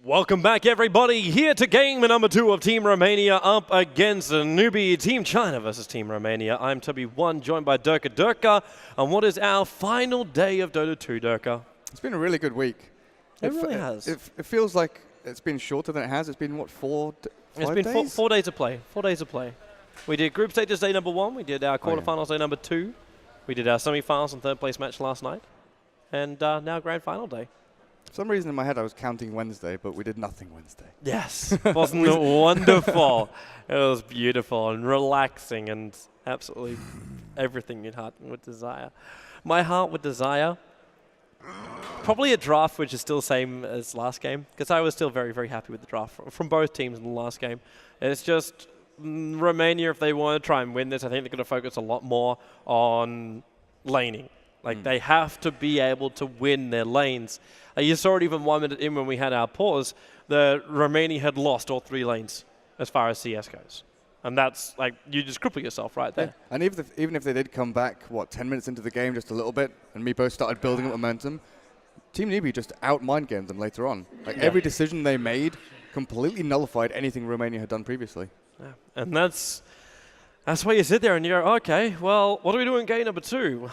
Welcome back, everybody, here to game number 2 of Team Romania up against a newbie Team China versus Team Romania. I'm Tubby1, joined by DOTA2, and what is our final day of DOTA2, Durka? It's been a really good week. It really has. It feels like it's been shorter than it has. It's been, what, 5 days? It's been 4 days of play. 4 days of play. We did group stages day number 1. We did our quarterfinals day number 2. We did our semifinals and third place match last night. And now grand final day. For some reason in my head I was counting Wednesday, but we did nothing Wednesday. Yes. Wasn't it wonderful? It was beautiful and relaxing and absolutely everything your heart would desire. My heart would desire probably a draft which is still the same as last game, because I was still very, very happy with the draft from both teams in the last game. It's just Romania, if they want to try and win this, I think they're going to focus a lot more on laning. Like, they have to be able to win their lanes. You saw it even 1 minute in when we had our pause, the Romania had lost all 3 lanes as far as CS goes. And that's, like, you just cripple yourself right there. Yeah. And even if they did come back, what, 10 minutes into the game just a little bit, and Meepo started building up momentum, Team Newbie just out-mind gamed them later on. Like, every decision they made completely nullified anything Romania had done previously. Yeah. And that's why you sit there and you're, okay, well, what do we do in game number 2?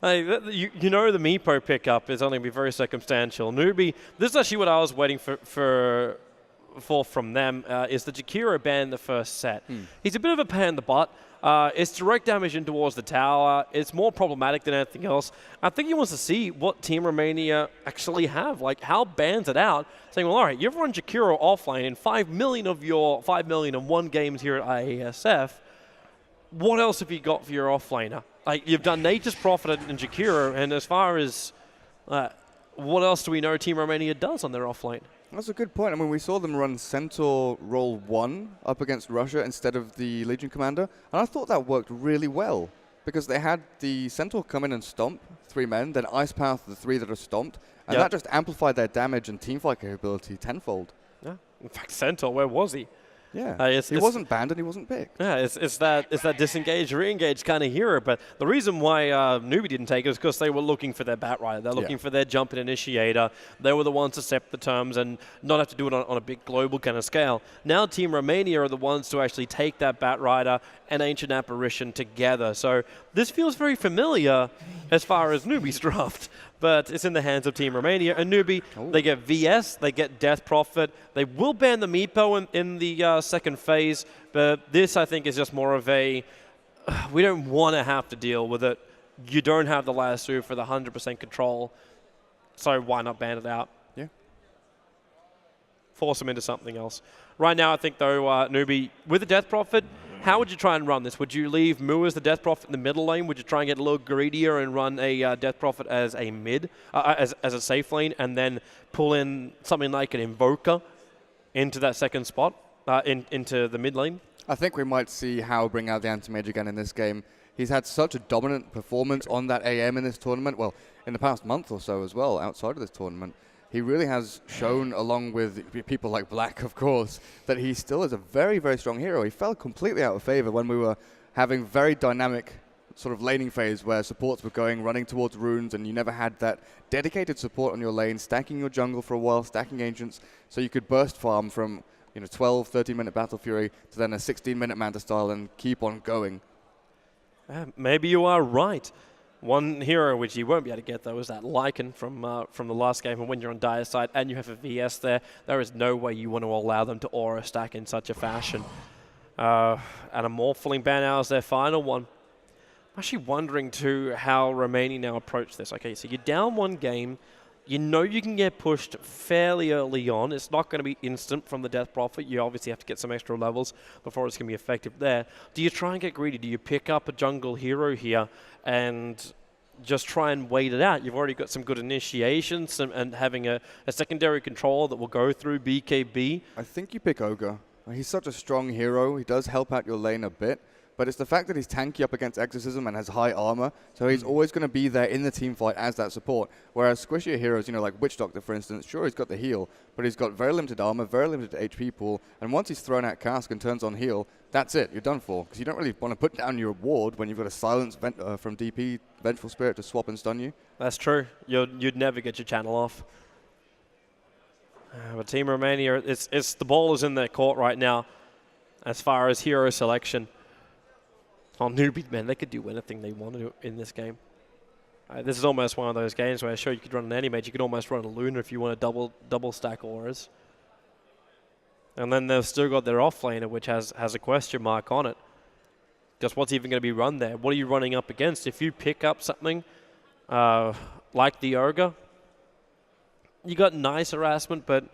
You know the Meepo pickup is only going to be very circumstantial. Newbie, this is actually what I was waiting for from them, is the Jakiro ban in the first set. He's a bit of a pain in the butt. It's direct damage in towards the tower. It's more problematic than anything else. I think he wants to see what Team Romania actually have. Like, how bans it out, saying, well, all right, you've run Jakiro offlane in 5 million of your 5 million and 1 games here at IeSF. What else have you got for your offlaner? Like, you've done Nature's Prophet and Jakiro, and as far as what else do we know Team Romania does on their offlane? That's a good point. I mean, we saw them run Centaur role 1 up against Russia instead of the Legion Commander, and I thought that worked really well because they had the Centaur come in and stomp 3 men, then Ice Path the 3 that are stomped, and that just amplified their damage and teamfight capability tenfold. Yeah. In fact, Centaur, where was he? Yeah, he wasn't banned and he wasn't picked. Yeah, it's that disengage, re-engage kind of hero. But the reason why Newbie didn't take it is because they were looking for their Bat Rider. They're looking for their jump and initiator. They were the ones to set the terms and not have to do it on a big global kind of scale. Now Team Romania are the ones to actually take that Bat Rider and Ancient Apparition together. So this feels very familiar as far as Newbie's draft. But it's in the hands of Team Romania. And Newbie, they get VS, they get Death Prophet. They will ban the Meepo in the second phase. But this, I think, is just more of a, we don't want to have to deal with it. You don't have the lasso for the 100% control. So why not ban it out? Yeah. Force them into something else. Right now, I think, though, Newbie, with the Death Prophet, how would you try and run this? Would you leave Mu as the Death Prophet in the middle lane? Would you try and get a little greedier and run a Death Prophet as a mid, as a safe lane, and then pull in something like an Invoker into that second spot, into the mid lane? I think we might see Hao bring out the Anti-Mage again in this game. He's had such a dominant performance on that AM in this tournament, well, in the past month or so as well, outside of this tournament. He really has shown, along with people like Black, of course, that he still is a very, very strong hero. He fell completely out of favor when we were having very dynamic sort of laning phase where supports were running towards runes, and you never had that dedicated support on your lane, stacking your jungle for a while, stacking ancients, so you could burst farm from 12, 13-minute Battle Fury to then a 16-minute Manta style and keep on going. Maybe you are right. One hero which you won't be able to get, though, is that Lycan from the last game. And when you're on Dire side and you have a VS there is no way you want to allow them to aura stack in such a fashion. And a Morphling ban out as their final one. I'm actually wondering, too, how Romania now approach this. Okay, so you're down 1 game. You know you can get pushed fairly early on. It's not going to be instant from the Death Prophet. You obviously have to get some extra levels before it's going to be effective there. Do you try and get greedy? Do you pick up a jungle hero here and just try and wait it out? You've already got some good initiations and having a secondary control that will go through BKB. I think you pick Ogre. He's such a strong hero. He does help out your lane a bit. But it's the fact that he's tanky up against Exorcism and has high armor, so he's always going to be there in the team fight as that support. Whereas squishier heroes, like Witch Doctor, for instance, sure, he's got the heal, but he's got very limited armor, very limited HP pool, and once he's thrown out Cask and turns on heal, that's it, you're done for. Because you don't really want to put down your ward when you've got a silence from DP, Vengeful Spirit, to swap and stun you. That's true. You'd never get your channel off. But Team Romania, it's the ball is in their court right now as far as hero selection. On Newbie, man, they could do anything they want to do in this game. This is almost one of those games where, sure, you could run an Anti-Mage, you could almost run a Luna if you want to double stack auras. And then they've still got their offlaner, which has a question mark on it. Just what's even going to be run there? What are you running up against? If you pick up something like the Ogre, you got nice harassment, but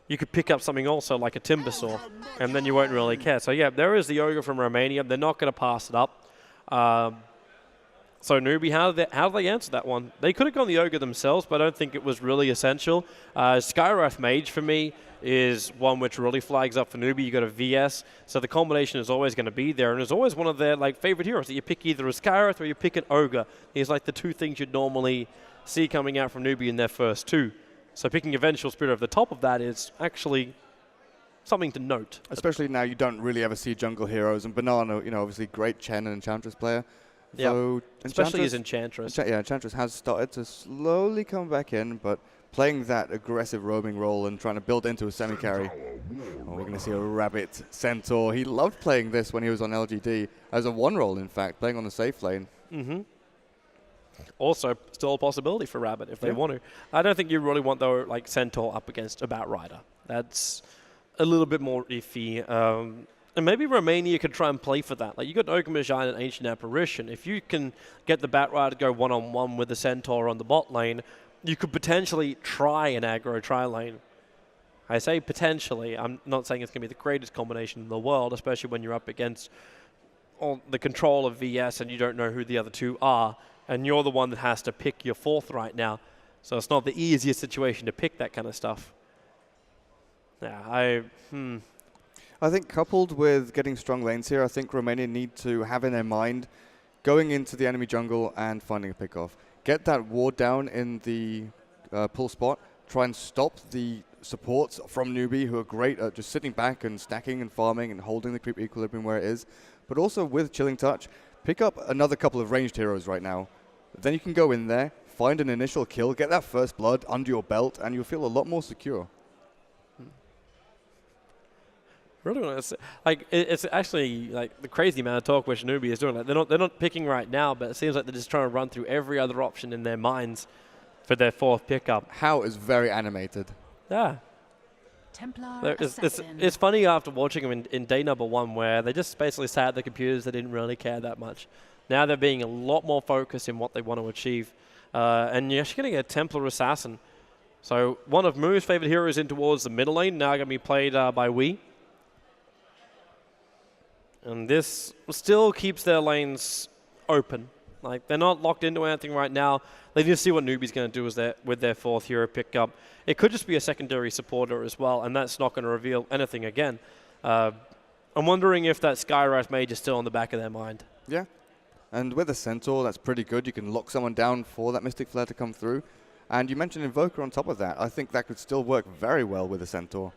you could pick up something also like a Timbersaw, and then you won't really care. So yeah, there is the Ogre from Romania. They're not going to pass it up. So Newbie, how do they answer that one? They could have gone the Ogre themselves, but I don't think it was really essential. Skywrath Mage, for me, is one which really flags up for Newbie. You got a VS, so the combination is always going to be there, and it's always one of their favorite heroes that you pick either a Skywrath or you pick an Ogre. He's like the two things you'd normally see coming out from Newbie in their first two. So picking Eventual Spirit over the top of that is actually something to note. Especially now you don't really ever see jungle heroes, and Banana, obviously great Chen and Enchantress player. Yeah, so especially as Enchantress. Enchantress has started to slowly come back in, but playing that aggressive roaming role and trying to build into a semi-carry. We're going to see a Rabbit Centaur. He loved playing this when he was on LGD as a one role, in fact, playing on the safe lane. Also, still a possibility for Rabbit if they want to. I don't think you really want, though, Centaur up against a Batrider. That's a little bit more iffy. And maybe Romania could try and play for that. You got Ogre Magi and Ancient Apparition. If you can get the Batrider to go one-on-one with the Centaur on the bot lane, you could potentially try an aggro tri-lane. I say potentially. I'm not saying it's going to be the greatest combination in the world, especially when you're up against all the control of VS and you don't know who the other two are, and you're the one that has to pick your fourth right now. So it's not the easiest situation to pick that kind of stuff. Yeah, I think coupled with getting strong lanes here, I think Romania need to have in their mind going into the enemy jungle and finding a pickoff. Get that ward down in the pull spot. Try and stop the supports from Newbie, who are great at just sitting back and stacking and farming and holding the creep equilibrium where it is. But also with Chilling Touch, pick up another couple of ranged heroes right now. Then you can go in there, find an initial kill, get that first blood under your belt, and you'll feel a lot more secure. Really, it's actually the crazy amount of talk which Newbie is doing. They're not picking right now, but it seems like they're just trying to run through every other option in their minds for their fourth pickup. How is very animated. Yeah. Templar it's funny after watching them in day number one, where they just basically sat at the computers. They didn't really care that much. Now they're being a lot more focused in what they want to achieve, and you're actually getting a Templar Assassin. So one of Moo's favorite heroes in towards the middle lane, now going to be played by Wii. And this still keeps their lanes open. They're not locked into anything right now. They need to see what Newbie's going to do with their fourth hero pickup. It could just be a secondary supporter as well, and that's not going to reveal anything again. I'm wondering if that Skywrath Mage is still on the back of their mind. Yeah. And with a Centaur, that's pretty good. You can lock someone down for that Mystic Flare to come through. And you mentioned Invoker on top of that. I think that could still work very well with a Centaur.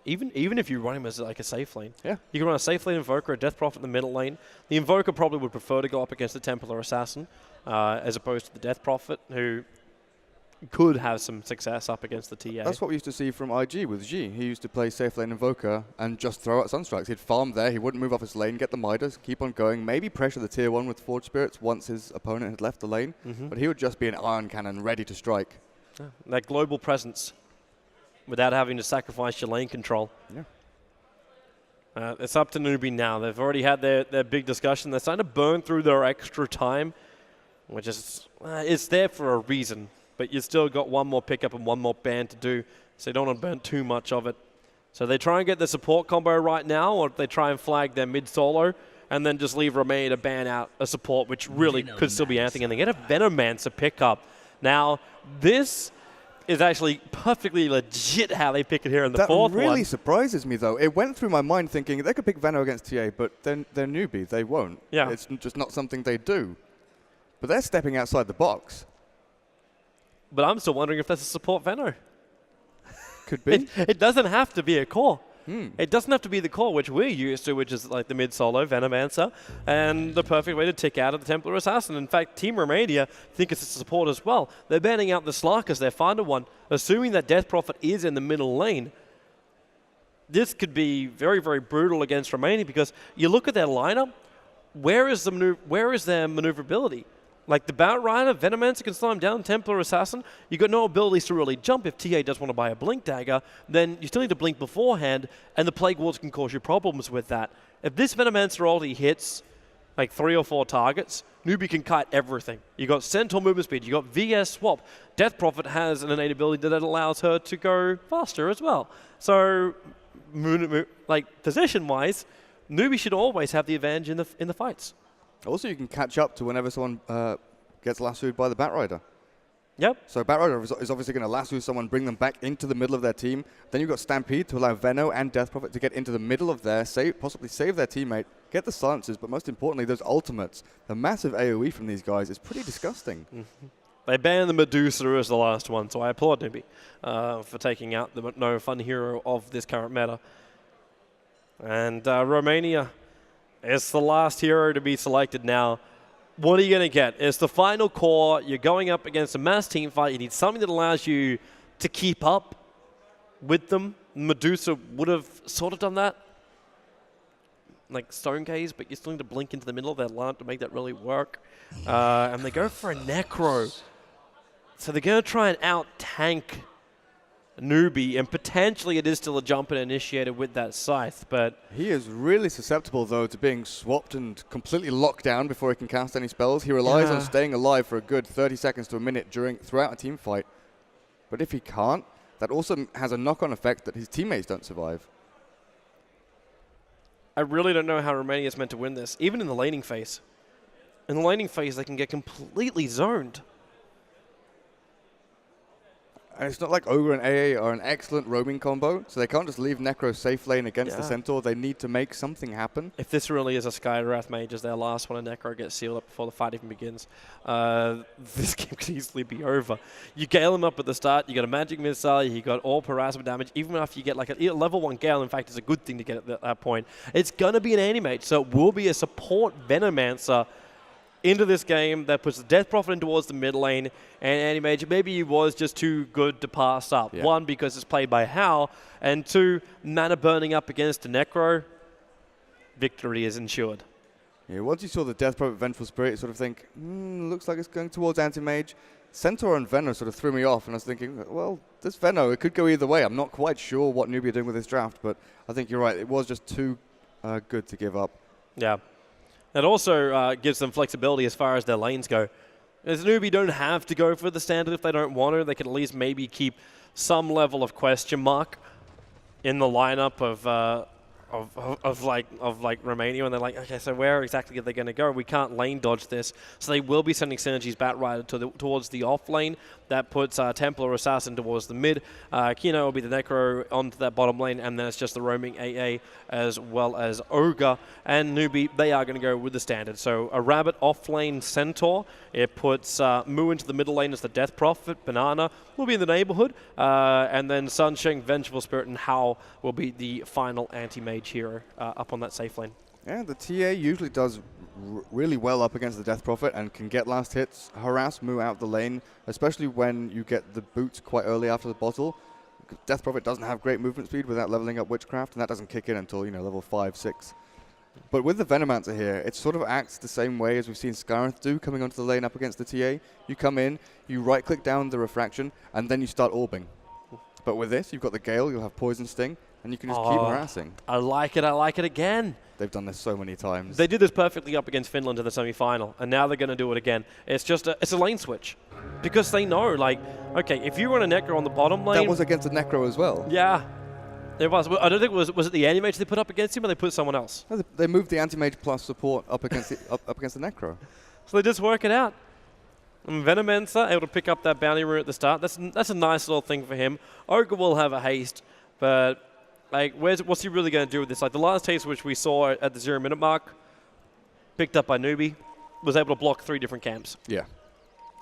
Even if you run him as a safe lane. Yeah. You can run a safe lane Invoker, a Death Prophet in the middle lane. The Invoker probably would prefer to go up against the Templar Assassin as opposed to the Death Prophet, who could have some success up against the TA. That's what we used to see from IG with G. He used to play safe lane Invoker and just throw out Sunstrikes. He'd farm there, he wouldn't move off his lane, get the Midas, keep on going, maybe pressure the tier 1 with Forge Spirits once his opponent had left the lane, but he would just be an iron cannon ready to strike. Yeah. That global presence without having to sacrifice your lane control. Yeah. It's up to Newbie now. They've already had their big discussion. They're starting to burn through their extra time, which is it's there for a reason. But you still got one more pickup and one more ban to do, so you don't want to burn too much of it. So they try and get the support combo right now, or they try and flag their mid-solo, and then just leave Romania to ban out a support, which really could still be anything. And they get a Venomancer pickup. Now, this is actually perfectly legit how they pick it here in the fourth one. That really surprises me, though. It went through my mind thinking they could pick Veno against TA, but they're Newbie. They won't. Yeah. It's just not something they do. But they're stepping outside the box. But I'm still wondering if that's a support Veno. Could be. It doesn't have to be a core. It doesn't have to be the core, which we're used to, which is like the mid-solo, Venomancer, and the perfect way to tick out of the Templar Assassin. In fact, Team Romania think it's a support as well. They're banning out the Slark as their Finder one, assuming that Death Prophet is in the middle lane. This could be very, very brutal against Romania because you look at their lineup, where is their maneuverability? Like the Batrider, Venomancer can slow him down, Templar Assassin, you've got no abilities to really jump. If TA does want to buy a Blink Dagger, then you still need to blink beforehand, and the Plague Wards can cause you problems with that. If this Venomancer ulti hits like 3 or 4 targets, Newbie can kite everything. You got Centaur movement speed, you got VS swap. Death Prophet has an innate ability that allows her to go faster as well. So, like position-wise, Newbie should always have the advantage in the fights. Also, you can catch up to whenever someone gets lassoed by the Batrider. Yep. So Batrider is obviously going to lasso someone, bring them back into the middle of their team. Then you've got Stampede to allow Veno and Death Prophet to get into the middle of there, possibly save their teammate, get the silences, but most importantly, those ultimates. The massive AoE from these guys is pretty disgusting. They banned the Medusa as the last one, so I applaud Newbie for taking out the no fun hero of this current meta. And Romania is the last hero to be selected now. What are you going to get? It's the final core. You're going up against a mass team fight. You need something that allows you to keep up with them. Medusa would have sort of done that. Like Stone Gaze, but you still need to blink into the middle of their line to make that really work. And they go for a Necro. So they're going to try and out-tank Newbie, and potentially it is still a jump and initiator with that Scythe, but... He is really susceptible, though, to being swapped and completely locked down before he can cast any spells. He relies on staying alive for a good 30 seconds to a minute throughout a team fight. But if he can't, that also has a knock-on effect that his teammates don't survive. I really don't know how Romania is meant to win this, even in the laning phase. In the laning phase, they can get completely zoned. And it's not like Ogre and AA are an excellent roaming combo, so they can't just leave Necro safe lane against the Centaur. They need to make something happen. If this really is a Skywrath mage as their last one, and Necro gets sealed up before the fight even begins, this game could easily be over. You Gale him up at the start, you got a Magic Missile, you got all harassment damage. Even after you get like a level 1 Gale, in fact, is a good thing to get at that point. It's going to be an anti-mage, so it will be a support Venomancer into this game that puts the Death Prophet in towards the mid lane, and anti-mage maybe he was just too good to pass up. Yeah. 1, because it's played by Hal, and 2, mana burning up against a Necro, victory is ensured. Yeah, once you saw the Death Prophet Vengeful Spirit, you sort of think, looks like it's going towards anti-mage. Centaur and Veno sort of threw me off, and I was thinking, well, this Veno, it could go either way. I'm not quite sure what Newbie are doing with this draft, but I think you're right. It was just too good to give up. Yeah. It also gives them flexibility as far as their lanes go. As Newbie don't have to go for the standard if they don't want to. They can at least maybe keep some level of question mark in the lineup of like Romania, and they're like, okay, so where exactly are they going to go? We can't lane dodge this, so they will be sending Synergy's Batrider towards the off lane. That puts Templar Assassin towards the mid. Kino will be the Necro onto that bottom lane, and then it's just the roaming AA as well as Ogre and Newbie. They are going to go with the standard. So a Rabbit off lane Centaur. It puts Mu into the middle lane as the Death Prophet. Banana will be in the neighborhood, and then Sunshine, Vengeful Spirit, and Howl will be the final anti-mage hero up on that safe lane. Yeah, the TA usually does really well up against the Death Prophet and can get last hits, harass Mu out the lane, especially when you get the boots quite early after the bottle. Death Prophet doesn't have great movement speed without leveling up Witchcraft, and that doesn't kick in until, level 5, 6. But with the Venomancer here, it sort of acts the same way as we've seen Skywrath do coming onto the lane up against the TA. You come in, you right-click down the Refraction, and then you start orbing. But with this, you've got the Gale, you'll have Poison Sting, and you can just keep harassing. I like it again. They've done this so many times. They did this perfectly up against Finland in the semi-final, and now they're going to do it again. It's just it's a lane switch. Because they know, like, okay, if you run a Necro on the bottom lane... That was against a Necro as well. Yeah. It was. I don't think was it the anti-mage they put up against him, or they put someone else? No, they moved the anti-mage plus support up against the, up against the Necro. So they just work it out. And Venomancer able to pick up that bounty rune at the start. That's a nice little thing for him. Ogre will have a haste, but like, what's he really going to do with this? Like the last haste which we saw at the 0-minute mark, picked up by Newbie, was able to block 3 different camps. Yeah.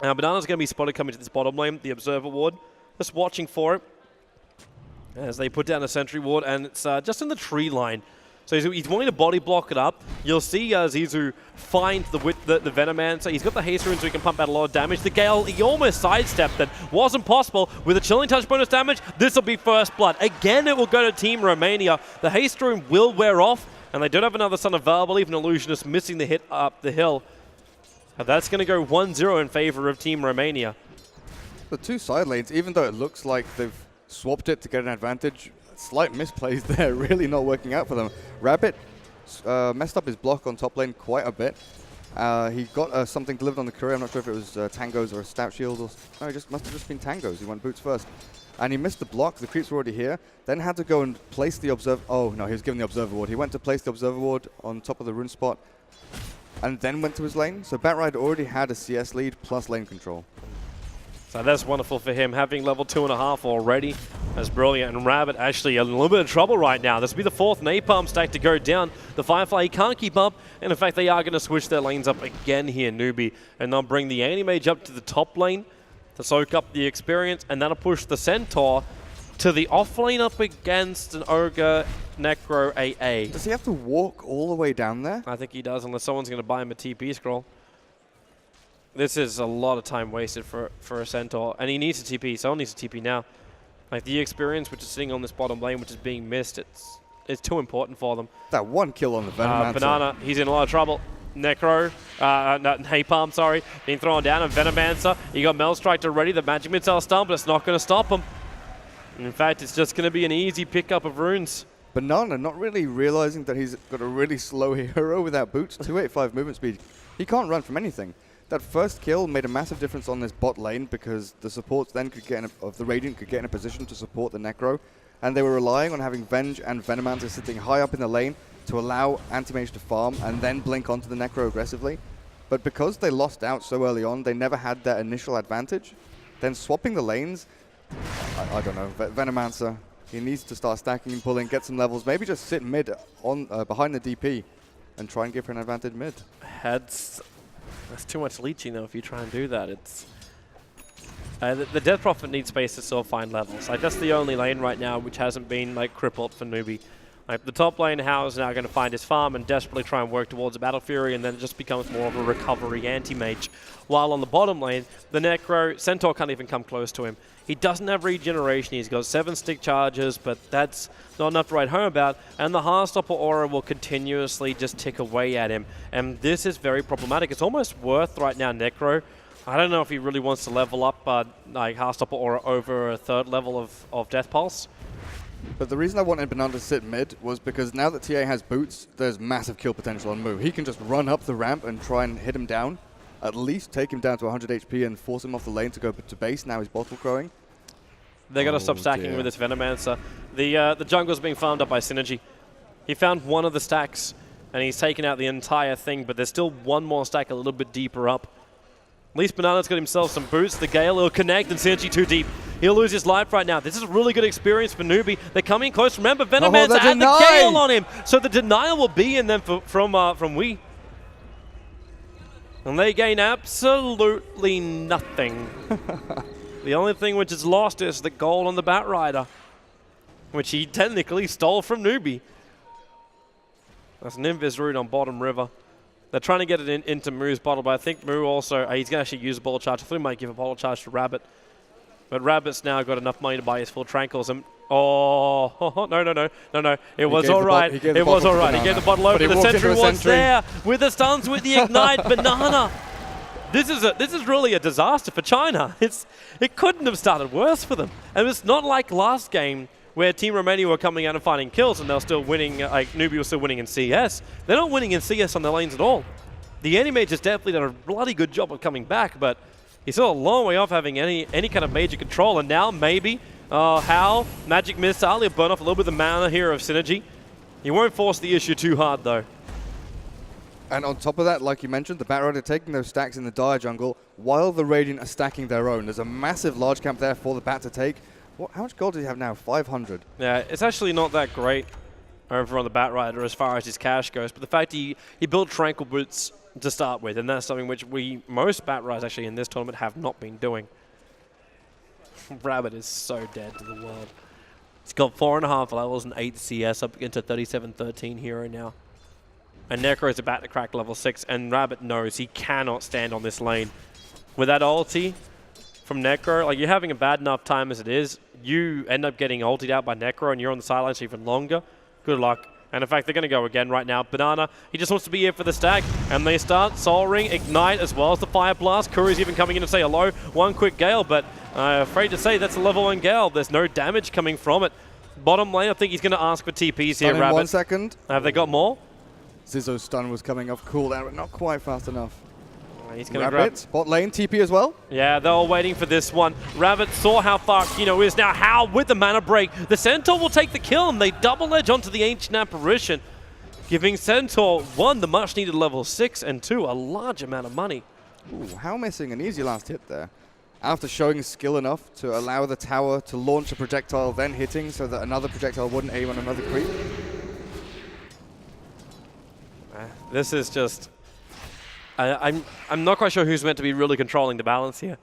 Now Banana's going to be spotted coming to this bottom lane, the Observer Ward, just watching for it. as they put down a sentry ward, and it's just in the tree line. So he's wanting to body block it up. You'll see Zizou find the Venomancer. He's got the haste rune so he can pump out a lot of damage. The Gale, he almost sidestepped that. Wasn't possible. With a Chilling Touch bonus damage, this will be first blood. Again, it will go to Team Romania. The haste rune will wear off, and they don't have another Sun available. Even Illusionist missing the hit up the hill. And that's going to go 1-0 in favor of Team Romania. The two side lanes, even though it looks like they've swapped it to get an advantage, slight misplays there, really not working out for them. Rabbit messed up his block on top lane quite a bit. He got something delivered on the courier. I'm not sure if it was Tangos or a Stout Shield. Or no, it must have just been Tangos. He went boots first. And he missed the block. The creeps were already here. Then had to go and place the Observer. Oh, no, he was given the Observer Ward. He went to place the Observer Ward on top of the rune spot and then went to his lane. So Batrider already had a CS lead plus lane control. So that's wonderful for him, having level 2.5 already. That's brilliant. And Rabbit actually a little bit of trouble right now. This will be the fourth Napalm stack to go down. The Firefly, he can't keep up. And in fact, they are going to switch their lanes up again here, Newbie. And they'll bring the Anti-Mage up to the top lane to soak up the experience. And that'll push the Centaur to the off lane up against an Ogre Necro AA. Does he have to walk all the way down there? I think he does, unless someone's going to buy him a TP scroll. This is a lot of time wasted for a Centaur, and he needs a TP. Someone needs a TP now. Like the experience, which is sitting on this bottom lane, which is being missed, it's too important for them. That one kill on the Venomancer. Banana, he's in a lot of trouble. Necro, Napalm, sorry, being thrown down, and Venomancer. You got Maelstrike ready, the Magic Missile stun, but it's not going to stop him. In fact, it's just going to be an easy pickup of runes. Banana not really realizing that he's got a really slow hero without boots, 285 movement speed. He can't run from anything. That first kill made a massive difference on this bot lane because the supports then could get of the Radiant could get in a position to support the Necro, and they were relying on having Venge and Venomancer sitting high up in the lane to allow Anti-Mage to farm and then blink onto the Necro aggressively. But because they lost out so early on, they never had that initial advantage. Then swapping the lanes, I don't know, Venomancer, he needs to start stacking and pulling, get some levels, maybe just sit mid on behind the DP and try and give her an advantage mid. That's too much leeching, though, if you try and do that. It's the Death Prophet needs space to still find levels. Like, that's the only lane right now which hasn't been, like, crippled for Newbie. Like, the top lane, How is now going to find his farm and desperately try and work towards a Battle Fury, and then it just becomes more of a recovery anti-mage. While on the bottom lane, the Necro, Centaur can't even come close to him. He doesn't have regeneration. He's got 7 stick charges, but that's not enough to write home about. And the Heartstopper aura will continuously just tick away at him. And this is very problematic. It's almost worth right now, Necro. I don't know if he really wants to level up like Heartstopper aura over a 3rd level of Death Pulse. But the reason I wanted Banana to sit mid was because now that TA has boots, there's massive kill potential on Moo. He can just run up the ramp and try and hit him down. At least take him down to 100 HP and force him off the lane to go to base. Now he's bottle crowing. They're going to stop stacking with this Venomancer. The jungle's being farmed up by Synergy. He found one of the stacks, and he's taken out the entire thing, but there's still one more stack a little bit deeper up. At least Banana's got himself some boots. The Gale will connect, and Synergy too deep. He'll lose his life right now. This is a really good experience for Newbie. They're coming close. Remember, Venomancer and the Gale on him. So the denial will be in them from Wii. And they gain absolutely nothing. The only thing which is lost is the gold on the Batrider, which he technically stole from Newbie. That's an Invis Root on bottom river. They're trying to get it into Moo's bottle, but I think Moo also, he's going to actually use a bottle charge. I thought he might give a bottle charge to Rabbit. But Rabbit's now got enough money to buy his full Tranquils. And no. It was all right. It was all right. He gave the bottle over. The Sentry was there with the stuns with the Ignite. Banana. This is really a disaster for China. It couldn't have started worse for them. And it's not like last game where Team Romania were coming out and finding kills and they're still winning, like Newbie was still winning in CS. They're not winning in CS on their lanes at all. The Anti-Mage has definitely done a bloody good job of coming back, but he's still a long way off having any kind of major control. And now maybe How, Magic Missile, he'll burn off a little bit of the mana here of Synergy. He won't force the issue too hard though. And on top of that, like you mentioned, the Batrider taking those stacks in the Dire jungle while the Radiant are stacking their own. There's a massive large camp there for the Bat to take. How much gold does he have now? 500. Yeah, it's actually not that great over on the Batrider as far as his cash goes. But the fact he built Tranquil Boots to start with, and that's something which most Batriders actually in this tournament have not been doing. Rabbit is so dead to the world. He's got 4.5 levels and 8 CS up into 37-13 hero now. And Necro is about to crack level 6, and Rabbit knows he cannot stand on this lane. With that ulti from Necro, like, you're having a bad enough time as it is. You end up getting ultied out by Necro, and you're on the sidelines for even longer. Good luck. And in fact, they're going to go again right now. Banana, he just wants to be here for the stack. And they start Soul Ring, Ignite, as well as the Fire Blast. Kuri's even coming in to say hello. One quick Gale, but afraid to say that's a level 1 Gale. There's no damage coming from it. Bottom lane, I think he's going to ask for TPs here, Rabbit. 1 second. Have they got more? Zizzo's stun was coming off cooldown, but not quite fast enough. He's going to grab Rabbit, bot lane, TP as well. Yeah, they were waiting for this one. Rabbit saw how far Kino is. Now How with the mana break. The Centaur will take the kill, and they double edge onto the Ancient Apparition, giving Centaur, 1, the much needed level 6, and 2, a large amount of money. Ooh, How missing an easy last hit there. After showing skill enough to allow the tower to launch a projectile, then hitting so that another projectile wouldn't aim on another creep. This is just... I'm not quite sure who's meant to be really controlling the balance here.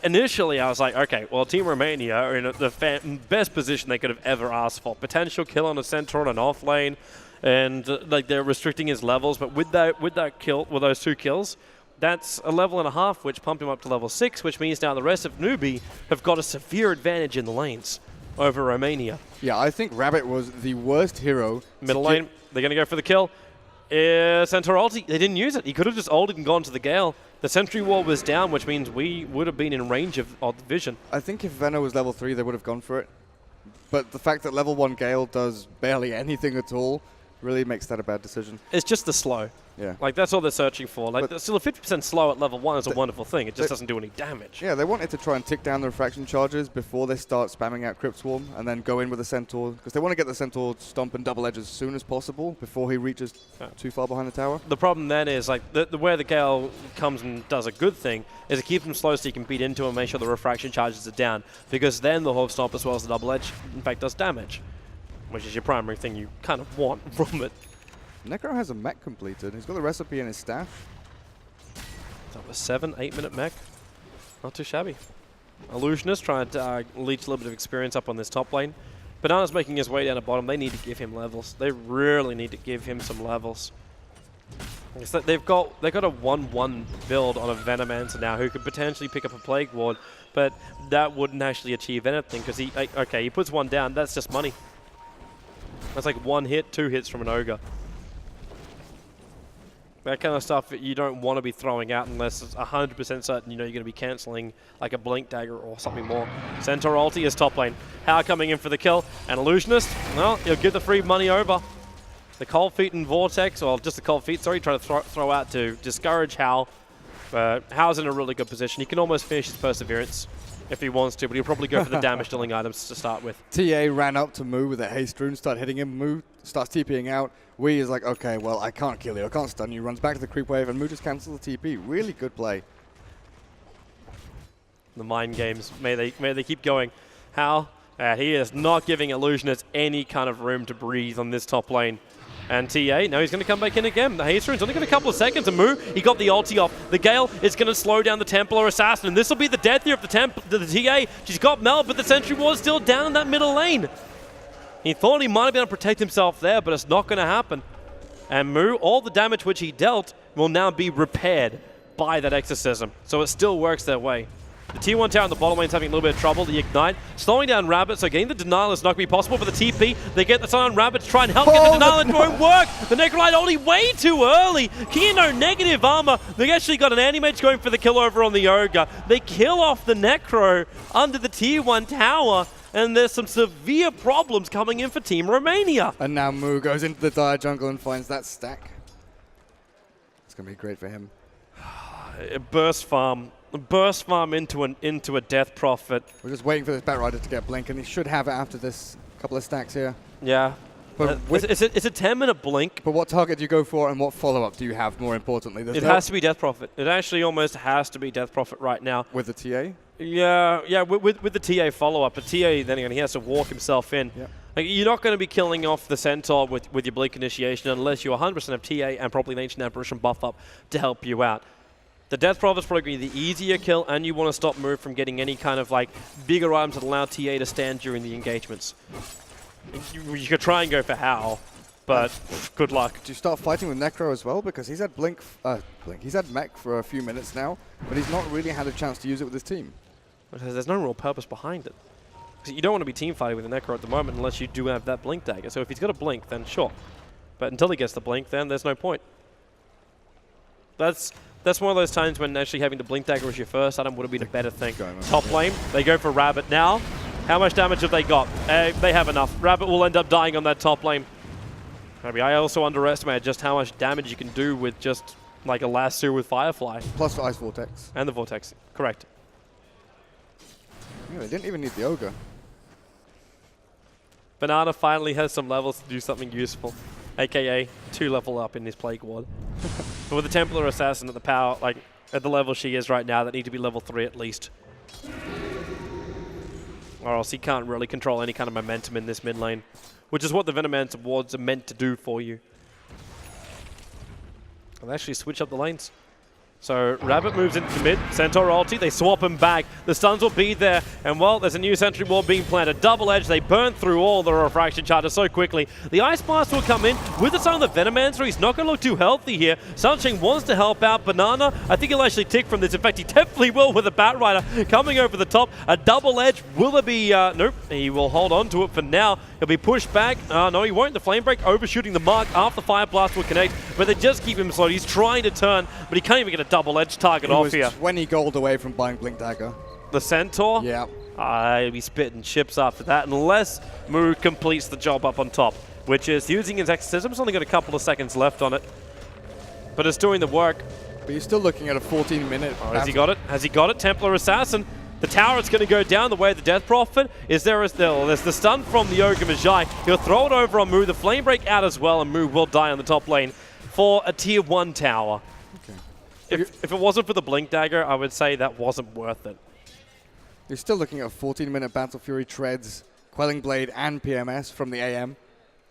Initially, I was like, okay, well, Team Romania are in the best position they could have ever asked for. Potential kill on a Centaur on an off lane, and like they're restricting his levels. But with that kill, with those 2 kills, that's a level and a half, which pumped him up to level 6, which means now the rest of Newbie have got a severe advantage in the lanes over Romania. Yeah, I think Rabbit was the worst hero. Middle lane, they're going to go for the kill. Centaur ulti, they didn't use it. He could have just ulted and gone to the Gale. The sentry wall was down, which means we would have been in range of the vision. I think if Veno was level 3, they would have gone for it. But the fact that level 1 Gale does barely anything at all really makes that a bad decision. It's just the slow. Yeah. Like, that's all they're searching for. Like, But still a 50% slow at level 1 is a wonderful thing. It just doesn't do any damage. Yeah, they wanted to try and tick down the refraction charges before they start spamming out Crypt Swarm and then go in with the Centaur, because they want to get the Centaur stomp and double edge as soon as possible before he reaches too far behind the tower. The problem then is, like, where the Gale comes and does a good thing is it keeps him slow so you can beat into him and make sure the refraction charges are down, because then the Hoof Stomp as well as the double edge, in fact, does damage, which is your primary thing you kind of want from it. Necro has a mech completed. He's got the recipe in his staff. That was 7-8 minute mech. Not too shabby. Illusionist trying to leech a little bit of experience up on this top lane. Banana's making his way down to bottom. They need to give him levels. They really need to give him some levels. It's that they've got a 1-1 build on a Venomancer now who could potentially pick up a Plague Ward, but that wouldn't actually achieve anything because he puts 1 down. That's just money. That's like 1 hit, 2 hits from an Ogre. That kind of stuff that you don't want to be throwing out unless it's 100% certain you know you're going to be cancelling like a Blink Dagger or something more. Centaur ulti is top lane. How coming in for the kill. And Illusionist, well, he'll give the free money over. The Cold Feet and Vortex, or just the Cold Feet, sorry, trying to throw out to discourage Hal. But Hal's in a really good position. He can almost finish his Perseverance if he wants to, but he'll probably go for the damage dealing items to start with. TA ran up to Moo with a haste rune, start hitting him. Moo starts TPing out. Wee is like, okay, well, I can't kill you, I can't stun you. Runs back to the creep wave, and Moo just cancels the TP. Really good play. The mind games, may they keep going. Hal, he is not giving Illusionist any kind of room to breathe on this top lane. And TA, now he's going to come back in again. The haste rune's only got a couple of seconds. And Moo, he got the ulti off. The Gale is going to slow down the Templar Assassin. And this will be the death here of the TA. She's got Mel, but the Sentry Ward's still down in that middle lane. He thought he might have been able to protect himself there, but it's not going to happen. And Moo, all the damage which he dealt will now be repaired by that Exorcism. So it still works their way. The T1 tower in the bottom lane is having a little bit of trouble. The Ignite, slowing down Rabbit, so getting the denial is not going to be possible for the TP. They get the Sun on Rabbit to try and help get the denial, and it won't work. The Necrolite only way too early. Kino negative armor. They actually got an Anti-Mage going for the kill over on the Ogre. They kill off the Necro under the T1 tower, and there's some severe problems coming in for Team Romania. And now Moo goes into the dire jungle and finds that stack. It's going to be great for him. Burst farm into a Death Prophet. We're just waiting for this Batrider to get blink, and he should have it after this couple of stacks here. Yeah. But it's a 10-minute blink. But what target do you go for, and what follow-up do you have, more importantly? It has to be Death Prophet. It actually almost has to be Death Prophet right now. With the TA? Yeah, with the TA follow-up. But TA, then again, he has to walk himself in. Yep. Like, you're not going to be killing off the Centaur with your Blink Initiation unless you 100% have TA and probably an Ancient Apparition buff up to help you out. the Death Prophet's probably going to be the easier kill, and you want to stop Moo from getting any kind of like bigger items that allow TA to stand during the engagements. You could try and go for Hal, but good luck. Do you start fighting with Necro as well? Because he's had he's had Mech for a few minutes now, but he's not really had a chance to use it with his team. Because there's no real purpose behind it. You don't want to be team fighting with a Necro at the moment unless you do have that Blink Dagger. So if he's got a Blink, then sure. But until he gets the Blink, then there's no point. That's one of those times when actually having the Blink Dagger as your first item would have been a better thing. Top lane, they go for Rabbit now. How much damage have they got? They have enough. Rabbit will end up dying on that top lane. Maybe I also underestimated just how much damage you can do with just like a lasso with Firefly. Plus the Ice Vortex. And the Vortex, correct. Yeah, they didn't even need the Ogre. Banana finally has some levels to do something useful, aka 2 level up in his Plague Ward. But with the Templar Assassin at the power, like at the level she is right now, that need to be level 3 at least. Or else he can't really control any kind of momentum in this mid lane, which is what the Venomancer wards are meant to do for you. I'll actually switch up the lanes. So Rabbit moves into the mid, Centaur ulti, they swap him back, the stuns will be there, and well, there's a new sentry wall being planted. Double edge, they burn through all the refraction charges so quickly. The Ice Blast will come in with the son of the Venomancer. He's not going to look too healthy here. Sunshine wants to help out Banana. I think he'll actually tick from this. In fact, he definitely will with a Bat Rider coming over the top. A double edge, will there be, nope, he will hold on to it for now. He'll be pushed back. No, he won't. The Flame Break overshooting the mark after the Fire Blast will connect, but they just keep him slow. He's trying to turn, but he can't even get a double edge target off here. 20 gold away from buying Blink Dagger. The Centaur? Yeah. He'll be spitting chips after that, unless Moo completes the job up on top, which is using his Exorcism. He's only got a couple of seconds left on it, but it's doing the work. But you're still looking at a 14-minute. Has he got it? Has he got it? Templar Assassin. The tower is going to go down the way of the Death Prophet. There's the stun from the Ogre Magi. He'll throw it over on Moo. The Flame Break out as well, and Moo will die on the top lane for a tier 1 tower. Okay. If it wasn't for the Blink Dagger, I would say that wasn't worth it. You're still looking at a 14-minute Battle Fury Treads, Quelling Blade, and PMS from the AM.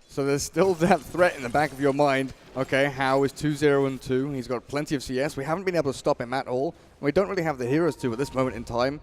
So there's still that threat in the back of your mind. Okay, Hao is 2-0-2. He's got plenty of CS. We haven't been able to stop him at all. We don't really have the heroes to at this moment in time.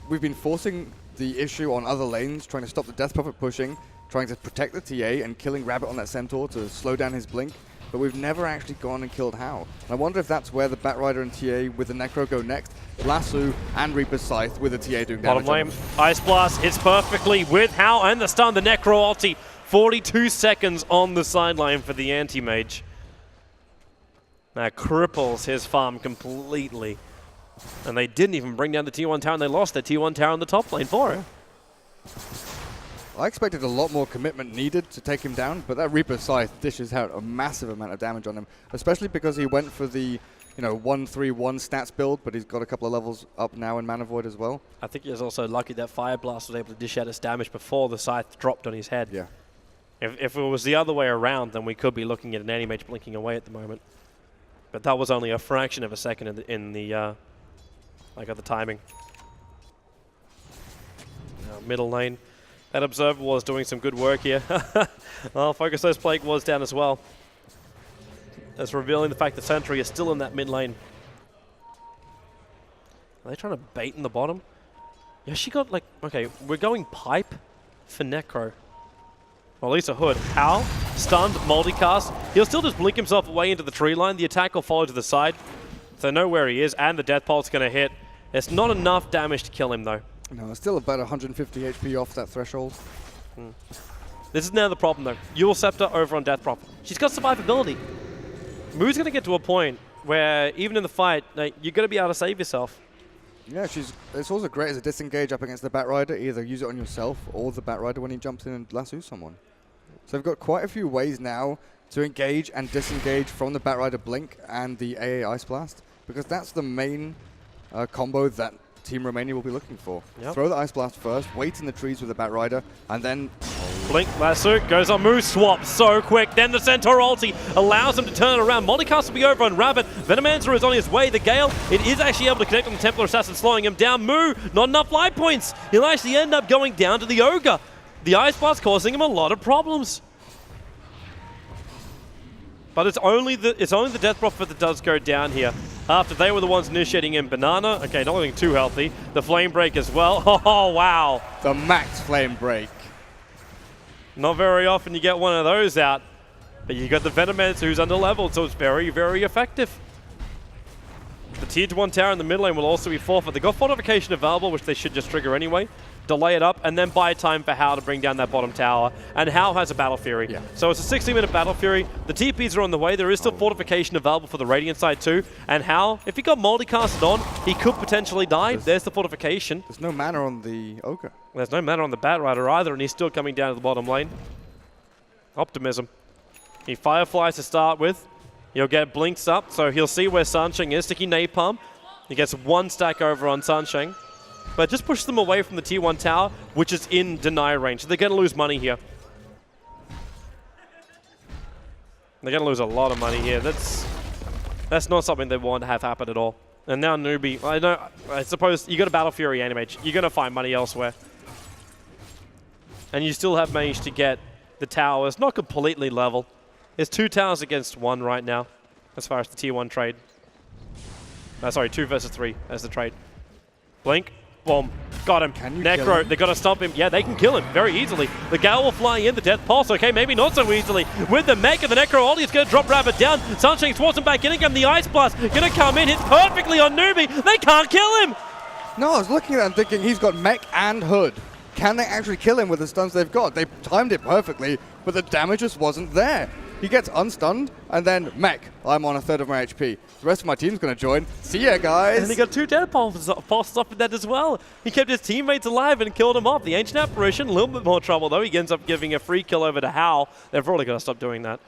We've been forcing the issue on other lanes, trying to stop the Death Prophet pushing, trying to protect the TA and killing Rabbit on that Centaur to slow down his blink. But we've never actually gone and killed Hao. I wonder if that's where the Bat Rider and TA with the Necro go next. Lasso and Reaper's Scythe with the TA doing damage. Bottom lane, Ice Blast hits perfectly with Hao and the stun, the Necro ulti. 42 seconds on the sideline for the Anti-Mage. That cripples his farm completely. And they didn't even bring down the T1 tower, and they lost their T1 tower on the top lane for it. I expected a lot more commitment needed to take him down, but that Reaper Scythe dishes out a massive amount of damage on him, especially because he went for the 1-3-1 stats build, but he's got a couple of levels up now in Mana Void as well. I think he was also lucky that Fire Blast was able to dish out his damage before the Scythe dropped on his head. Yeah. If it was the other way around, then we could be looking at an Anti-Mage blinking away at the moment. But that was only a fraction of a second in the I got the timing. Now, middle lane. That Observer was doing some good work here. I'll focus those Plague Wards down as well. That's revealing the fact that Sentry is still in that mid lane. Are they trying to bait in the bottom? Yeah, she got like... Okay, we're going pipe for Necro. Well, at least a Hood. Hal, stunned, multicast. He'll still just blink himself away into the tree line. The attack will follow to the side. So know where he is, and the Death Pulse going to hit. It's not enough damage to kill him, though. No, it's still about 150 HP off that threshold. This is now the problem, though. Eul Scepter over on Death Prophet. She's got survivability. Moo's going to get to a point where, even in the fight, like, you're going to be able to save yourself. Yeah, it's also great as a disengage up against the Bat Rider. Either use it on yourself or the Bat Rider when he jumps in and lassos someone. So we've got quite a few ways now to engage and disengage from the Bat Rider Blink and the AA Ice Blast, because that's the main combo that Team Romania will be looking for. Yep. Throw the Ice Blast first, wait in the trees with the Bat Rider, and then... Blink, lasso, goes on Moo, swap so quick. Then the Centaur ulti allows him to turn it around. Multicast will be over on Rabbit. Venomancer is on his way. The Gale, it is actually able to connect on the Templar Assassin, slowing him down. Moo, not enough life points. He'll actually end up going down to the Ogre. The Ice Blast causing him a lot of problems. But it's only the Death Prophet that does go down here. after they were the ones initiating in Banana. Okay, not looking too healthy. The Flame Break as well. Oh, wow. The max Flame Break. Not very often you get one of those out, but you got the Venomance who's under-leveled, so it's very, very effective. The tier 1 tower in the mid lane will also be forfeit. They got fortification available, which they should just trigger anyway. Delay it up, and then buy time for Hao to bring down that bottom tower. And Hao has a Battle Fury. Yeah. So it's a 60-minute Battle Fury. The TPs are on the way. There is still fortification available for the Radiant side too. And Hao, if he got multicasted on, he could potentially die. There's the fortification. There's no mana on the Ogre. There's no mana on the Batrider either, and he's still coming down to the bottom lane. Optimism. He Fireflies to start with. He'll get Blinks up, so he'll see where Sansheng is. Sticky Napalm. He gets 1 stack over on Sansheng. But just push them away from the tier 1 tower, which is in deny range. So they're going to lose money here. They're going to lose a lot of money here. That's not something they want to have happen at all. And now Newbie, I suppose you got a Battle Fury Animage. You're going to find money elsewhere. And you still have managed to get the towers not completely level. There's 2 towers against 1 right now, as far as the tier 1 trade. Sorry, 2 versus 3 as the trade. Blink. Boom. Got him. Can you kill Necro, him? they got to stop him. Yeah, they can kill him very easily. The Gale will fly in, the Death Pulse. Okay, maybe not so easily. With the mech and the Necro, Ollie is going to drop Rabbit down. Sunshine swarms him back in again. The Ice Blast going to come in, hits perfectly on Newbie. They can't kill him. No, I was looking at that and thinking he's got mech and hood. Can they actually kill him with the stuns they've got? They timed it perfectly, but the damage just wasn't there. He gets unstunned, and then mech. I'm on 1/3 of my HP. The rest of my team's going to join. See ya, guys. And he got 2 Death Pulses off with that as well. He kept his teammates alive and killed him off. The Ancient Apparition, a little bit more trouble though. He ends up giving a free kill over to Hao. They've really got to stop doing that.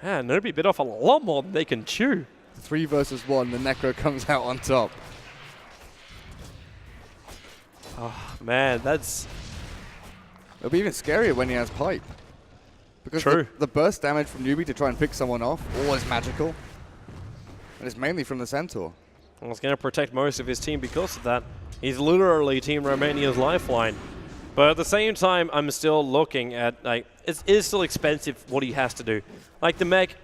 Yeah, Newbie bit off a lot more than they can chew. 3 versus 1, the Necro comes out on top. Oh, man, that's... It'll be even scarier when he has Pipe. Because True. The burst damage from Newbie to try and pick someone off, always magical. And it's mainly from the Centaur. Well, he's going to protect most of his team because of that. He's literally Team Romania's lifeline. But at the same time, I'm still looking at, like, it is still expensive what he has to do. Like, the mech,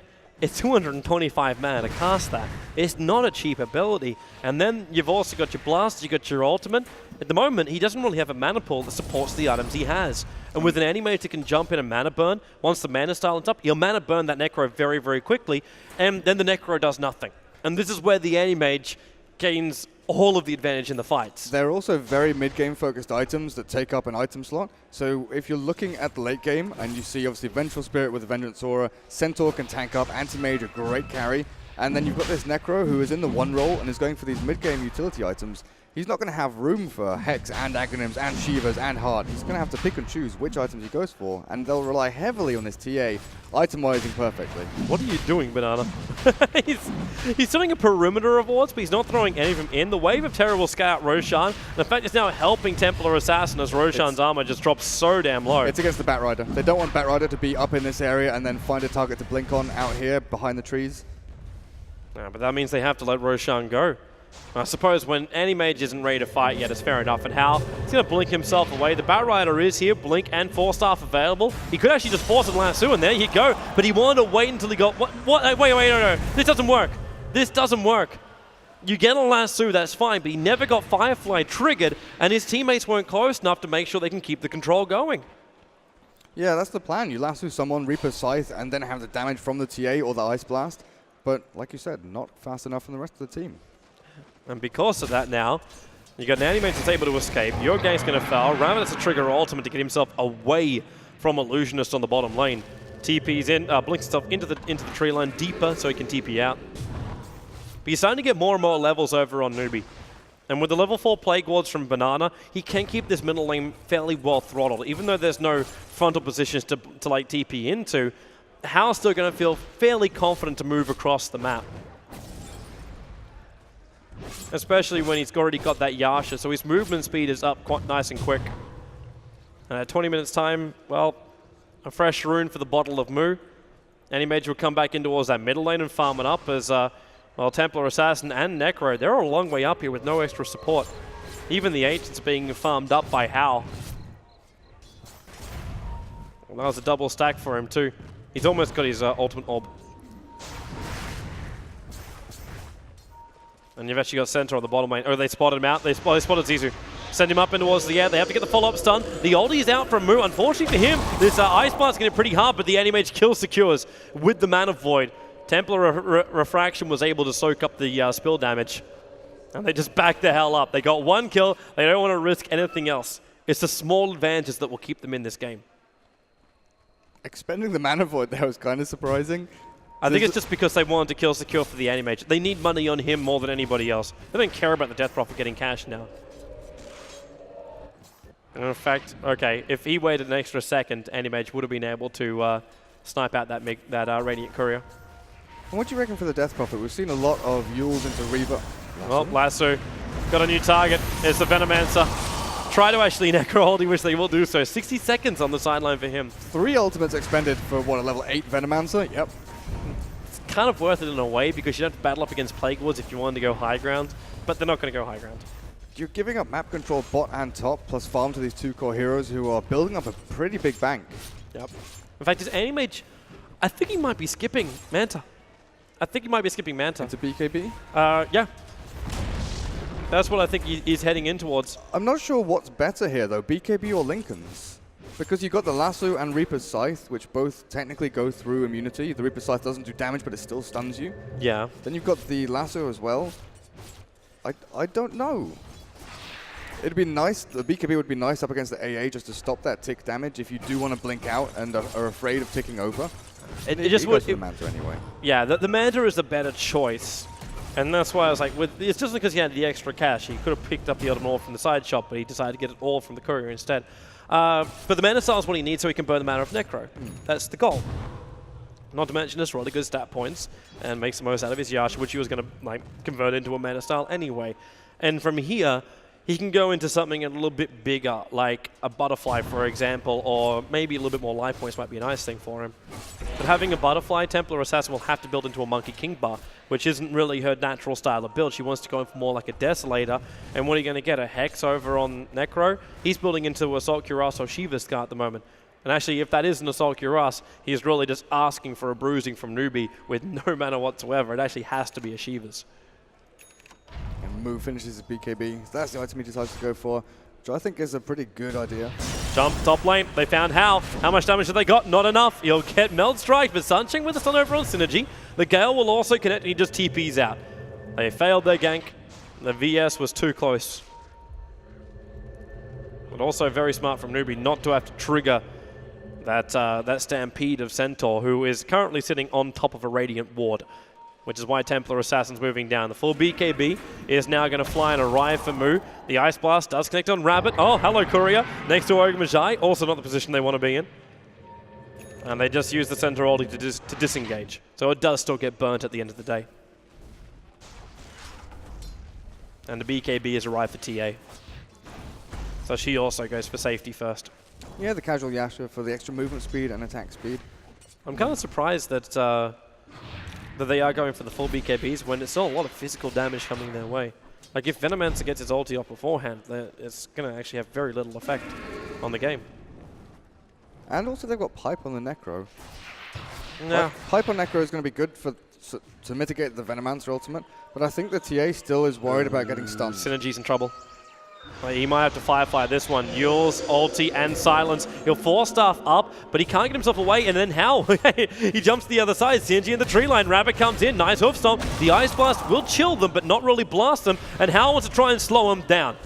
it's 225 mana to cast that. It's not a cheap ability. And then you've also got your blast, you've got your ultimate. At the moment, he doesn't really have a mana pool that supports the items he has. And with an animator can jump in and mana burn, once the mana style is up, he'll mana burn that Necro very, very quickly, and then the Necro does nothing. And this is where the Animage gains all of the advantage in the fights. They're also very mid-game focused items that take up an item slot. So if you're looking at the late game, and you see obviously Vengeful Spirit with the Vengeance Aura, Centaur can tank up, Anti-Mage a great carry, and then you've got this Necro who is in the 1 role and is going for these mid-game utility items. He's not going to have room for Hex and Aghanims and Shivas and Heart. He's going to have to pick and choose which items he goes for, and they'll rely heavily on this TA itemizing perfectly. What are you doing, Banana? he's doing a perimeter of wards, but he's not throwing any of them in. The Wave of Terror will scout Roshan, and in fact, it's now helping Templar Assassin as Roshan's armor just drops so damn low. It's against the Batrider. They don't want Batrider to be up in this area and then find a target to blink on out here behind the trees. Yeah, but that means they have to let Roshan go. I suppose when Animage isn't ready to fight yet, it's fair enough. And Hal, he's going to blink himself away. The Batrider is here, blink and Force Staff available. He could actually just force a lasso, and there you go. But he wanted to wait until he got... What? Wait, no. This doesn't work. This doesn't work. You get a lasso, that's fine, but he never got Firefly triggered, and his teammates weren't close enough to make sure they can keep the control going. Yeah, that's the plan. You lasso someone, Reaper's Scythe, and then have the damage from the TA or the Ice Blast. But like you said, not fast enough from the rest of the team. And because of that now, you got an Animate that's able to escape. Your gang's going to foul. Rabbit has to trigger ultimate to get himself away from Illusionist on the bottom lane. TP's in, blinks himself into the tree line deeper so he can TP out. But he's starting to get more and more levels over on Newbie. And with the level 4 Plague Wards from Banana, he can keep this middle lane fairly well throttled. Even though there's no frontal positions to like TP into, Hal's still going to feel fairly confident to move across the map. Especially when he's already got that Yasha, so his movement speed is up quite nice and quick. And at 20 minutes time, well, a fresh rune for the Bottle of Moo. Animage will come back in towards that middle lane and farm it up as, well, Templar Assassin and Necro, they're a long way up here with no extra support. Even the Ancient's being farmed up by Hal. Well, that was a double stack for him too. He's almost got his ultimate orb. And you've actually got Centaur on the bottom lane. Oh, they spotted him out. They spotted Zizou. Send him up in towards the air. They have to get the follow-up stun. The ulti is out from Mu. Unfortunately for him, this Ice Blast's getting pretty hard, but the Anti-Mage kill secures with the Mana Void. Templar Refraction was able to soak up the spill damage. And they just back the hell up. They got one kill. They don't want to risk anything else. It's the small advantages that will keep them in this game. Expending the Mana Void there was kind of surprising. I think it's just because they wanted to kill secure for the Anti-Mage. They need money on him more than anybody else. They don't care about the Death Prophet getting cash now. And in fact, okay, if he waited an extra second, Anti-Mage would have been able to snipe out that Radiant Courier. And what do you reckon for the Death Prophet? We've seen a lot of Yules into Reaver. Well, Lasso got a new target. It's the Venomancer. Try to actually necro hold, which they will do so. 60 seconds on the sideline for him. 3 ultimates expended for, what, a level 8 Venomancer? Yep. It's kind of worth it in a way because you don't have to battle up against Plague Wards if you wanted to go high ground, but they're not going to go high ground. You're giving up map control bot and top, plus farm to these 2 core heroes who are building up a pretty big bank. Yep. In fact, his Anti-Mage, I think he might be skipping Manta. Into BKB? Yeah. That's what I think he's heading in towards. I'm not sure what's better here, though, BKB or Linken's. Because you've got the Lasso and Reaper's Scythe, which both technically go through immunity. The Reaper's Scythe doesn't do damage, but it still stuns you. Yeah. Then you've got the Lasso as well. I don't know. It'd be nice, the BKB would be nice up against the AA just to stop that tick damage if you do want to blink out and are afraid of ticking over. It just goes for the Manta anyway. Yeah, the Manta is the better choice. And that's why I was like, it's just because he had the extra cash. He could have picked up the other all from the side shop, but he decided to get it all from the courier instead. But the Mana Style is what he needs so he can burn the Mana of Necro. That's the goal. Not to mention this really good stat points and makes the most out of his Yasha, which he was going to convert into a Mana Style anyway. And from here, he can go into something a little bit bigger, like a Butterfly, for example, or maybe a little bit more life points might be a nice thing for him. But having a Butterfly, Templar Assassin will have to build into a Monkey King bar, which isn't really her natural style of build. She wants to go in for more like a Desolator. And what are you going to get? A Hex over on Necro? He's building into Assault Cuirass or Shiva's Scar at the moment. And actually, if that is an Assault Cuirass, he's really just asking for a bruising from Newbie with no mana whatsoever. It actually has to be a Shiva's. And Mu finishes his BKB. So that's the item he decides to go for, which I think is a pretty good idea. Jump top lane. They found How. How much damage have they got? Not enough. He'll get Meld Strike, but Sunshine with the stun over on Synergy. The Gale will also connect and he just TPs out. They failed their gank. The VS was too close. But also very smart from Newbie not to have to trigger that Stampede of Centaur, who is currently sitting on top of a Radiant Ward, which is why Templar Assassin's moving down. The full BKB is now going to fly and arrive for Mu. The Ice Blast does connect on Rabbit. Oh, hello, Courier. Next to Ogre Magi, also not the position they want to be in. And they just use the center ulti to disengage. So it does still get burnt at the end of the day. And the BKB has arrived for TA. So she also goes for safety first. Yeah, the casual Yasha for the extra movement speed and attack speed. I'm kind of surprised that that they are going for the full BKBs when it's still a lot of physical damage coming their way. Like if Venomancer gets his ulti off beforehand, it's going to actually have very little effect on the game. And also they've got Pipe on the Necro. No. Pipe on Necro is going to be good for to mitigate the Venomancer ultimate, but I think the TA still is worried about getting stunned. Synergy's in trouble. He might have to Firefly this one. Yule's ulti and silence. He'll force stuff up, but he can't get himself away. And then how? He jumps to the other side. Synergy in the tree line. Rabbit comes in. Nice hoof stomp. The Ice Blast will chill them, but not really blast them. And Hal wants to try and slow him down.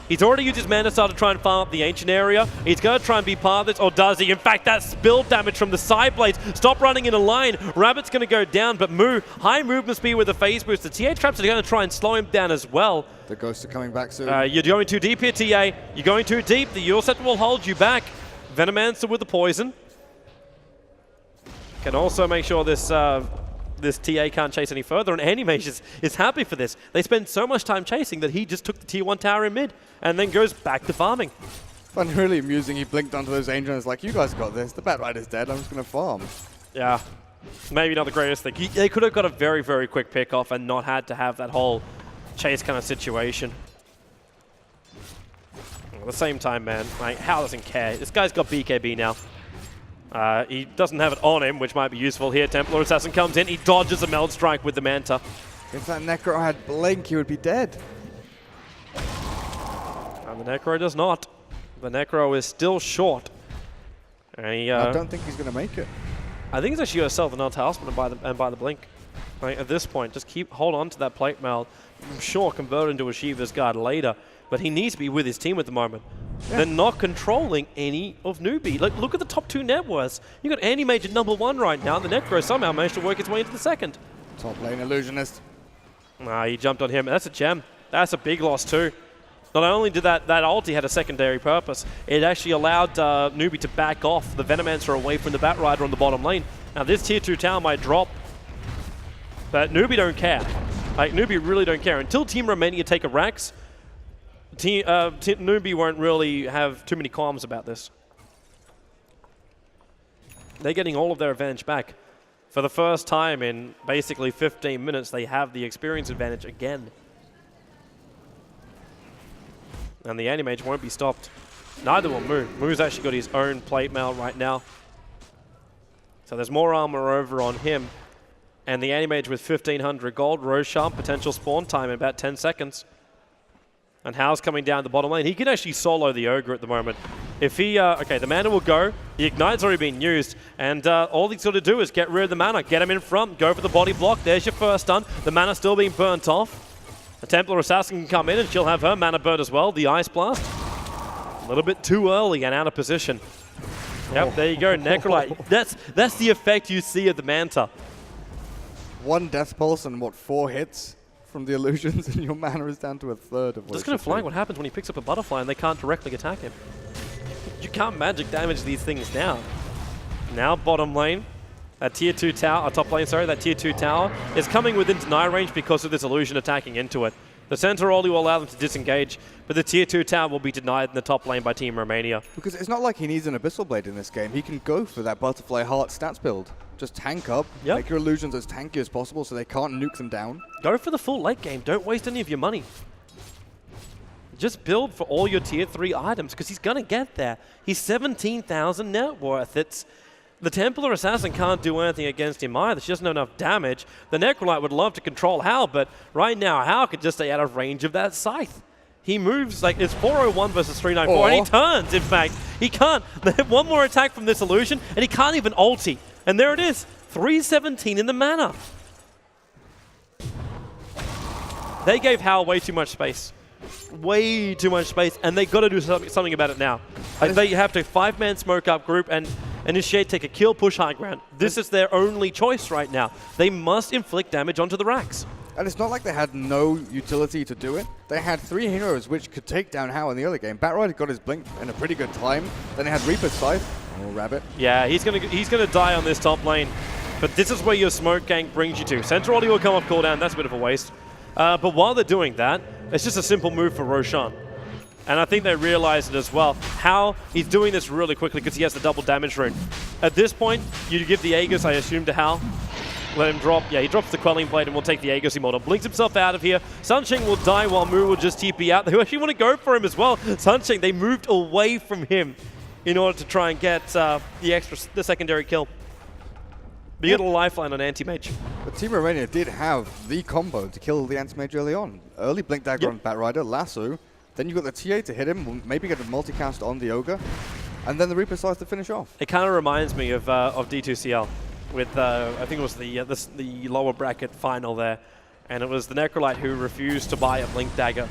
He's already used his Mana Style to try and farm up the Ancient area. He's going to try and be part of this, or does he? In fact, that spill damage from the side blades. Stop running in a line. Rabbit's going to go down, but Mu, high movement speed with the phase boost. The TA traps are going to try and slow him down as well. The ghosts are coming back soon. You're going too deep here, TA. You're going too deep. The Yule Scepter will hold you back. Venomancer with the poison. Can also make sure this this TA can't chase any further, and Anti-Mage is happy for this. They spend so much time chasing that he just took the tier 1 tower in mid and then goes back to farming. Fun, really amusing. He blinked onto those Angels like, you guys got this. The Bat Rider's dead. I'm just going to farm. Yeah, maybe not the greatest thing. They could have got a very, very quick pick off and not had to have that whole chase kind of situation. At the same time, man, like, Hal doesn't care. This guy's got BKB now. He doesn't have it on him, which might be useful here. Templar Assassin comes in. He dodges a Meld Strike with the Manta. If that Necro had Blink, he would be dead. And the Necro does not. The Necro is still short. And I don't think he's going to make it. I think it's actually yourself and not Talisman and by the Blink. Like, at this point, just hold on to that plate mail. I'm sure convert into a Shiva's Guard later, but he needs to be with his team at the moment. Yeah. They're not controlling any of Newbie. Like, look at the top 2 net worths. You got Anti-Mage at #1 right now, and the Necro somehow managed to work its way into the second. Top lane Illusionist. He jumped on him. That's a gem. That's a big loss too. Not only did that ulti had a secondary purpose, it actually allowed Newbie to back off the Venomancer away from the Batrider on the bottom lane. Now this tier 2 tower might drop, but Newbie don't care. Like, Newbie really don't care. Until Team Romania take a Rax, Newbie won't really have too many qualms about this. They're getting all of their advantage back. For the first time in basically 15 minutes, they have the experience advantage again. And the Anti-Mage won't be stopped. Neither will Moo. Moo's actually got his own plate mail right now. So there's more armor over on him. And the Anti-Mage with 1,500 gold. Roshan, potential spawn time in about 10 seconds. And Hal's coming down the bottom lane. He can actually solo the Ogre at the moment. If he, okay, the mana will go. The Ignite's already been used. And all he's got to do is get rid of the mana. Get him in front. Go for the body block. There's your first stun. The mana's still being burnt off. The Templar Assassin can come in and she'll have her mana burnt as well. The Ice Blast. A little bit too early and out of position. Yep, there you go. Necrolite. That's the effect you see of the Manta. 1 Death Pulse and what, 4 hits from the illusions, and your mana is down to a third of what Just going to flag what happens when he picks up a butterfly and they can't directly attack him. You can't magic damage these things now. Now bottom lane, that tier 2 tower, top lane, sorry, that tier 2 tower is coming within deny range because of this illusion attacking into it. The center only will allow them to disengage, but the tier 2 tower will be denied in the top lane by Team Romania. Because it's not like he needs an Abyssal Blade in this game. He can go for that Butterfly Heart stats build. Just tank up, make your illusions as tanky as possible so they can't nuke them down. Go for the full late game. Don't waste any of your money. Just build for all your tier 3 items because he's going to get there. He's 17,000 net worth. The Templar Assassin can't do anything against him either. She doesn't have enough damage. The Necrolite would love to control Hal, but right now Hal could just stay out of range of that scythe. He moves, like, it's 401 versus 394, and he turns, in fact. He can't. They have one more attack from this illusion, and he can't even ulti. And there it is, 317 in the mana. They gave Hal way too much space. Way too much space, and they got to do something about it now. Like, they have to 5-man smoke up group and initiate, take a kill, push high ground. This is their only choice right now. They must inflict damage onto the racks. And it's not like they had no utility to do it. They had 3 heroes which could take down Hal in the early game. Batrider got his blink in a pretty good time. Then they had Reaper's Scythe. Oh, Rabbit. Yeah, he's gonna die on this top lane. But this is where your smoke gank brings you to. Center Ollie will come off cooldown. That's a bit of a waste. But while they're doing that, it's just a simple move for Roshan. And I think they realize it as well. How he's doing this really quickly because he has the double damage rune. At this point, you give the Aegis, I assume, to Hal. Let him drop. Yeah, he drops the Quelling Blade and we'll take the Aegis Immortal. Blinks himself out of here. Sunshine will die while Moo will just TP out. They actually want to go for him as well. Sunshine, they moved away from him in order to try and get the secondary kill. But you get a lifeline on Anti-Mage. But Team Romania did have the combo to kill the Anti-Mage early on. Early Blink Dagger on Batrider, Lasso. Then you got the TA to hit him, maybe get a multicast on the Ogre. And then the Reaper Scythe to finish off. It kind of reminds me of D2CL. With, I think it was the lower bracket final there. And it was the Necrolite who refused to buy a Blink Dagger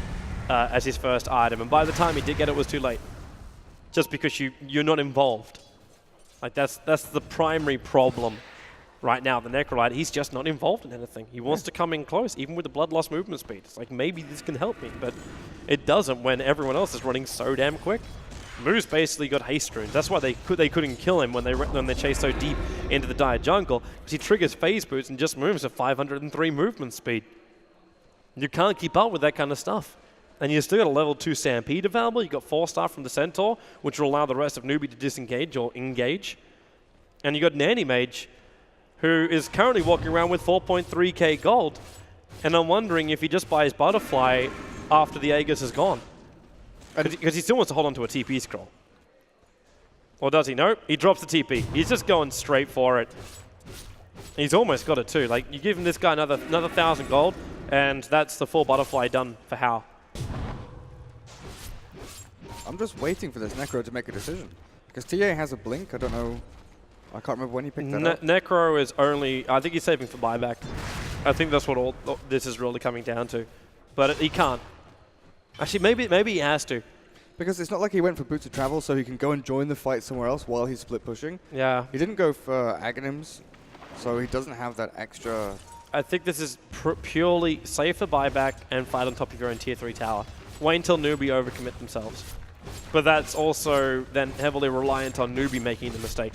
as his first item. And by the time he did get it, it was too late. Just because you're not involved. Like, that's the primary problem right now. The Necrolite, he's just not involved in anything. He wants to come in close, even with the Blood Loss movement speed. It's like, maybe this can help me, but it doesn't when everyone else is running so damn quick. Moo's basically got haste runes. That's why they couldn't kill him when they chased so deep into the dire jungle, because he triggers phase boots and just moves at 503 movement speed. You can't keep up with that kind of stuff. And you still got a level 2 Stampede available. You got 4-star from the Centaur, which will allow the rest of Newbie to disengage or engage. And you got an Anti-Mage who is currently walking around with 4.3k gold. And I'm wondering if he just buys Butterfly after the Aegis is gone. Because he still wants to hold on to a TP scroll. Or does he? No, he drops the TP. He's just going straight for it. He's almost got it too. Like, you give him this guy another 1,000 gold, and that's the full butterfly done for Hao. I'm just waiting for this Necro to make a decision. Because TA has a blink. I don't know. I can't remember when he picked that up. Necro is only... I think he's saving for buyback. I think that's what all this is really coming down to. But he can't. Actually, maybe he has to. Because it's not like he went for Boots of Travel, so he can go and join the fight somewhere else while he's split pushing. Yeah. He didn't go for Aghanims, so he doesn't have that extra... I think this is purely save for buyback and fight on top of your own tier 3 tower. Wait until newbie overcommit themselves. But that's also then heavily reliant on newbie making the mistake.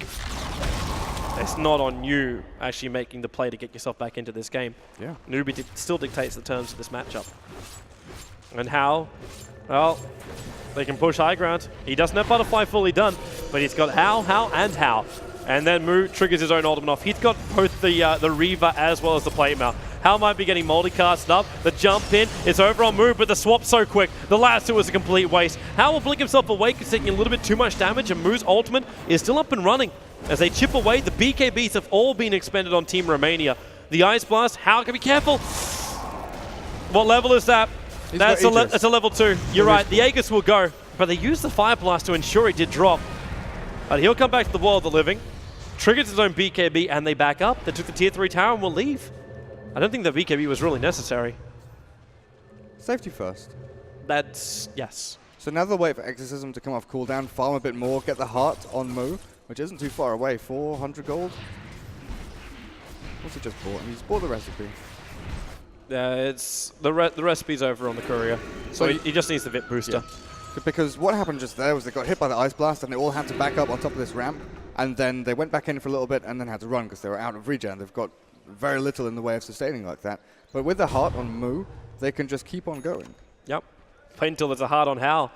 It's not on you actually making the play to get yourself back into this game. Yeah. Newbie still dictates the terms of this matchup. And Hao, well, they can push high ground. He doesn't have Butterfly fully done, but he's got Hao, and Hao. And then Mu triggers his own ultimate off. He's got both the Reaver as well as the plate mail. Hao might be getting multicasted up. The jump in is over on Mu, but the swap's so quick. The last two was a complete waste. Hao will blink himself away, he's taking a little bit too much damage, and Mu's ultimate is still up and running. As they chip away, the BKBs have all been expended on Team Romania. The Ice Blast, Hao can be careful. What level is that? That's a level 2. You're right, the Aegis will go, but they used the Fire Blast to ensure it did drop. But he'll come back to the world of the living, triggers his own BKB, and they back up. They took the tier 3 tower and will leave. I don't think the BKB was really necessary. Safety first. That's, yes. So now they'll wait for Exorcism to come off cooldown, farm a bit more, get the heart on Mu, which isn't too far away, 400 gold. What's he just bought? He's bought the recipe. It's the recipe's over on the courier, so he just needs the VIP booster. Yeah. Because what happened just there was they got hit by the Ice Blast and they all had to back up on top of this ramp, and then they went back in for a little bit and then had to run because they were out of regen. They've got very little in the way of sustaining like that. But with the heart on Mu, they can just keep on going. Yep. Wait until there's a heart on Hao.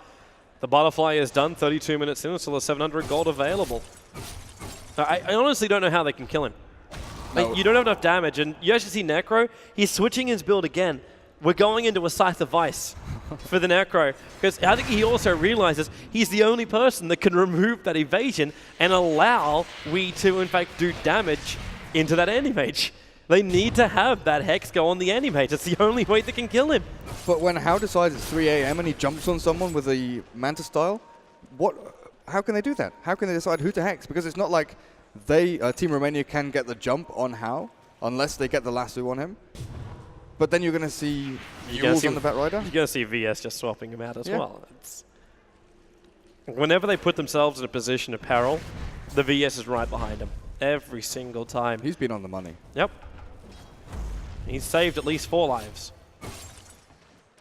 The butterfly is done, 32 minutes in, still a 700 gold available. I honestly don't know how they can kill him. No. Like, you don't have enough damage, and you actually see Necro, he's switching his build again. We're going into a Scythe of Ice for the Necro, because I think he also realizes he's the only person that can remove that evasion and allow we to, in fact, do damage into that Anti-Mage. They need to have that Hex go on the Anti-Mage. It's the only way they can kill him. But when Hao decides it's 3 AM and he jumps on someone with a Manta style, how can they do that? How can they decide who to Hex? Because it's not like Team Romania can get the jump on Hao unless they get the lasso on him. But then you're going to see Yules on the Batrider. You're going to see VS just swapping him out as well. Whenever they put themselves in a position of peril, the VS is right behind them. Every single time. He's been on the money. Yep. He's saved at least 4 lives.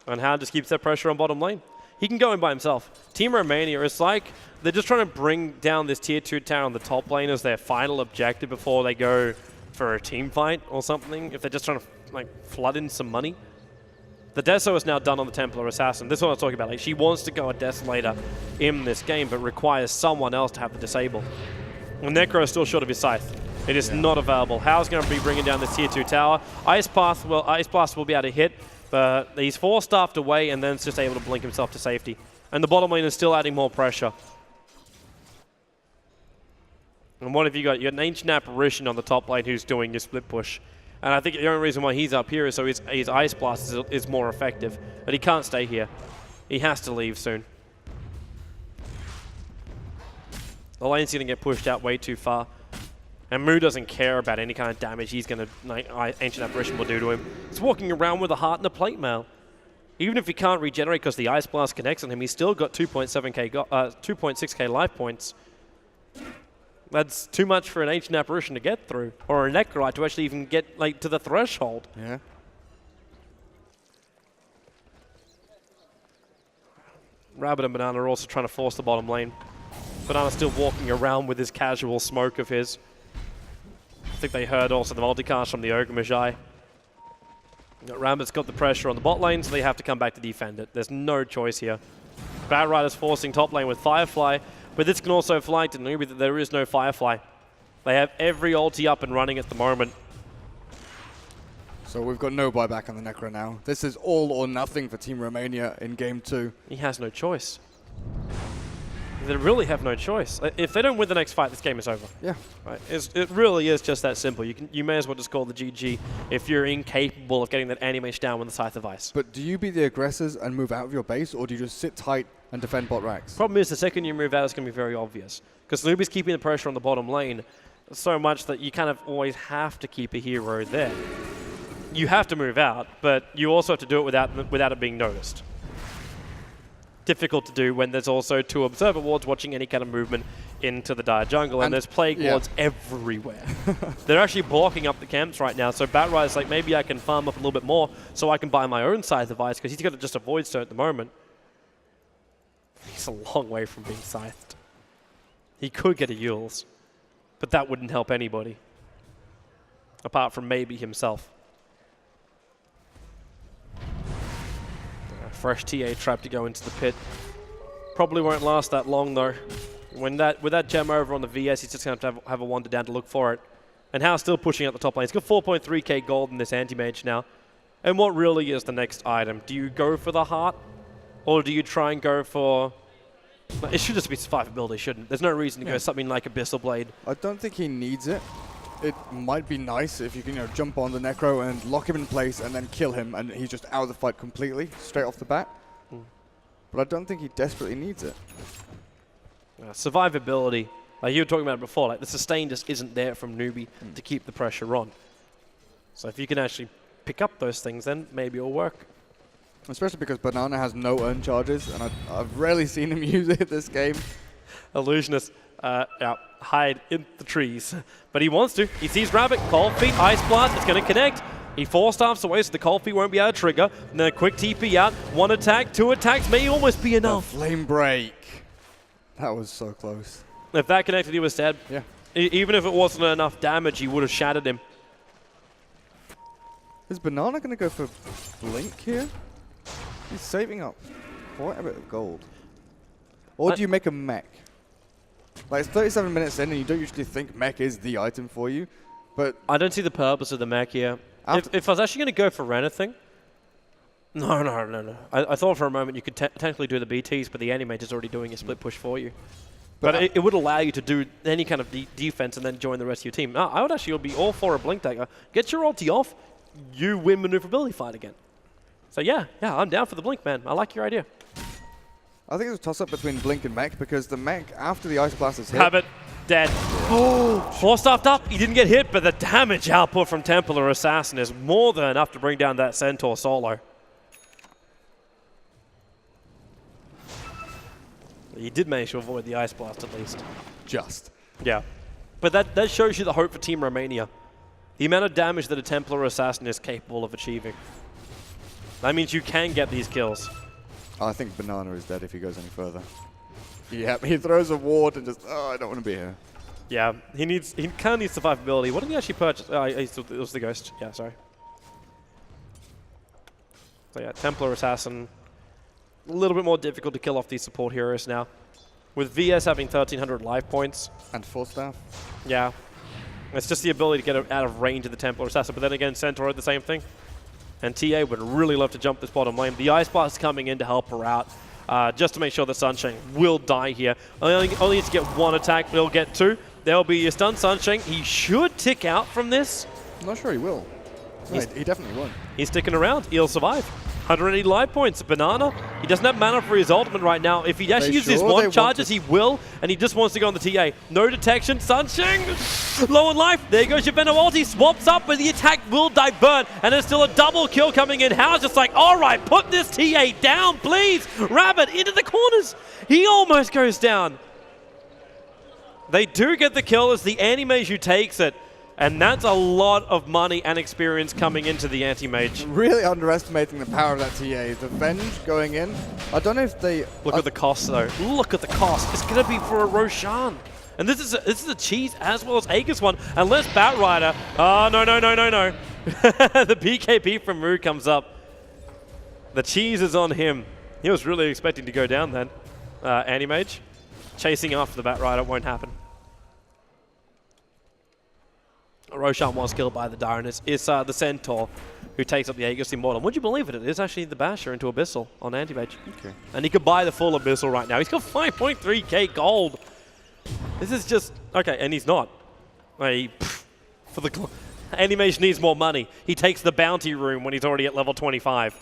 And Hao just keeps that pressure on bottom lane. He can go in by himself. Team Romania, it's like they're just trying to bring down this tier 2 tower on the top lane as their final objective before they go for a team fight or something. If they're just trying to flood in some money. The Deso is now done on the Templar Assassin. This is what I'm talking about. Like, she wants to go a Desolator in this game, but requires someone else to have the disable. And Necro is still short of his Scythe. It is not available. Hao's going to be bringing down this tier 2 tower. Ice Blast will be able to hit, but he's 4-staffed away and then it's just able to blink himself to safety. And the bottom lane is still adding more pressure. And what have you got? You got an Ancient Apparition on the top lane who's doing your split push. And I think the only reason why he's up here is so his Ice Blast is more effective. But he can't stay here. He has to leave soon. The lane's going to get pushed out way too far. And Mu doesn't care about any kind of damage he's going to, Ancient Apparition will do to him. He's walking around with a heart and a plate mail. Even if he can't regenerate because the Ice Blast connects on him, he's still got 2.6k life points. That's too much for an Ancient Apparition to get through, or a Necrolite to actually even get to the threshold. Yeah. Rabbit and Banana are also trying to force the bottom lane. Banana's still walking around with his casual smoke of his. I think they heard also the multicast from the Ogre Magi. Rabbit's got the pressure on the bot lane, so they have to come back to defend it. There's no choice here. Batrider's forcing top lane with Firefly, but this can also fly to newbie that there is no Firefly. They have every ulti up and running at the moment. So we've got no buyback on the Necro now. This is all or nothing for Team Romania in Game 2. He has no choice. They really have no choice. If they don't win the next fight, this game is over. Yeah. Right? It really is just that simple. You may as well just call the GG if you're incapable of getting that animation down with the Scythe of Ice. But do you be the aggressors and move out of your base, or do you just sit tight and defend bot racks? Problem is, the second you move out, it's going to be very obvious. Because Nubi's keeping the pressure on the bottom lane so much that you kind of always have to keep a hero there. You have to move out, but you also have to do it without it being noticed. Difficult to do when there's also 2 observer wards watching any kind of movement into the dire jungle, and there's plague wards everywhere. They're actually blocking up the camps right now, so Batrider's like, maybe I can farm up a little bit more so I can buy my own Scythe of Ice, because he's got to just avoid so at the moment. He's a long way from being scythed. He could get a Yules, but that wouldn't help anybody, apart from maybe himself. Fresh TA trap to go into the pit. Probably won't last that long though. With that gem over on the VS, he's just going to have a wander down to look for it. And Howe still pushing out the top lane. He's got 4.3k gold in this anti-mage now. And what really is the next item? Do you go for the heart? Or do you try and go for... It should just be survivability, shouldn't it? There's no reason to go something like Abyssal Blade. I don't think he needs it. It might be nice if you can jump on the Necro and lock him in place and then kill him, and he's just out of the fight completely, straight off the bat. But I don't think he desperately needs it. Survivability, like you were talking about it before, like the sustain just isn't there from Newbie to keep the pressure on. So if you can actually pick up those things, then maybe it'll work. Especially because Banana has no urn charges, and I've rarely seen him use it this game. Illusionist, hide in the trees. But he wants to. He sees Rabbit, Cold Feet, Ice Blast, it's going to connect. He 4-staffs away, so the Cold Feet won't be able to trigger. And then a quick TP out. 1 attack, 2 attacks may almost be enough. The flame break. That was so close. If that connected, he was dead. Yeah. Even if it wasn't enough damage, he would have shattered him. Is Banana going to go for Blink here? He's saving up quite a bit of gold. Or do you make a mech? Like, it's 37 minutes in, and you don't usually think mech is the item for you, but... I don't see the purpose of the mech here. If I was actually going to go for anything... No. I thought for a moment you could technically do the BTs, but the Animate is already doing a split push for you. But it would allow you to do any kind of defense and then join the rest of your team. No, I would actually be all for a Blink Dagger. Get your ulti off, you win maneuverability fight again. So yeah, I'm down for the Blink, man. I like your idea. I think it's a toss-up between Blink and mech, because the mech, after the Ice Blast is hit... Habit, dead. Oh, 4-staffed up. He didn't get hit, but the damage output from Templar Assassin is more than enough to bring down that Centaur solo. He did manage to avoid the Ice Blast at least. Just. Yeah. But that shows you the hope for Team Romania. The amount of damage that a Templar Assassin is capable of achieving. That means you can get these kills. I think Banana is dead if he goes any further. Yeah, he throws a ward and just, I don't want to be here. Yeah, he kind of needs survivability. What did he actually purchase? It was the Ghost. Yeah, sorry. So yeah, Templar Assassin. A little bit more difficult to kill off these support heroes now. With VS having 1,300 life points. And 4-staff. Yeah. It's just the ability to get out of range of the Templar Assassin. But then again, Centaur had the same thing. And TA would really love to jump this bottom lane. The Ice Blast is coming in to help her out. Just to make sure that Sunshine will die here. Only needs to get 1 attack, but he'll get 2. There'll be your stun Sunshine. He should tick out from this. I'm not sure he will. No, he definitely won't. He's sticking around. He'll survive. 180 life points. Banana, he doesn't have mana for his ultimate right now. If he actually uses his 1 charges, he will, and he just wants to go on the TA. No detection. Sunshine, low on life. There goes your Venom ulti. Swaps up, but the attack will divert, and there's still a double kill coming in. Howe's just like, all right, put this TA down, please. Rabbit into the corners. He almost goes down. They do get the kill as the anti-mage who takes it. And that's a lot of money and experience coming into the anti-mage. Really underestimating the power of that TA. The Venge going in. I don't know if they... Look at the cost, though. Look at the cost. It's going to be for a Roshan. And this is a cheese as well as Aegis one. Unless Batrider... Oh, no. The BKB from Rue comes up. The cheese is on him. He was really expecting to go down then. Anti-mage. Chasing after the Batrider won't happen. Roshan was killed by the Darkness. It's the Centaur who takes up the Aegis Immortal. Would you believe it? It is actually the Basher into Abyssal on Anti-Mage. Okay. And he could buy the full Abyssal right now. He's got 5.3k gold. This is just... Okay, and he's not. For the... Anti-Mage needs more money. He takes the bounty room when he's already at level 25.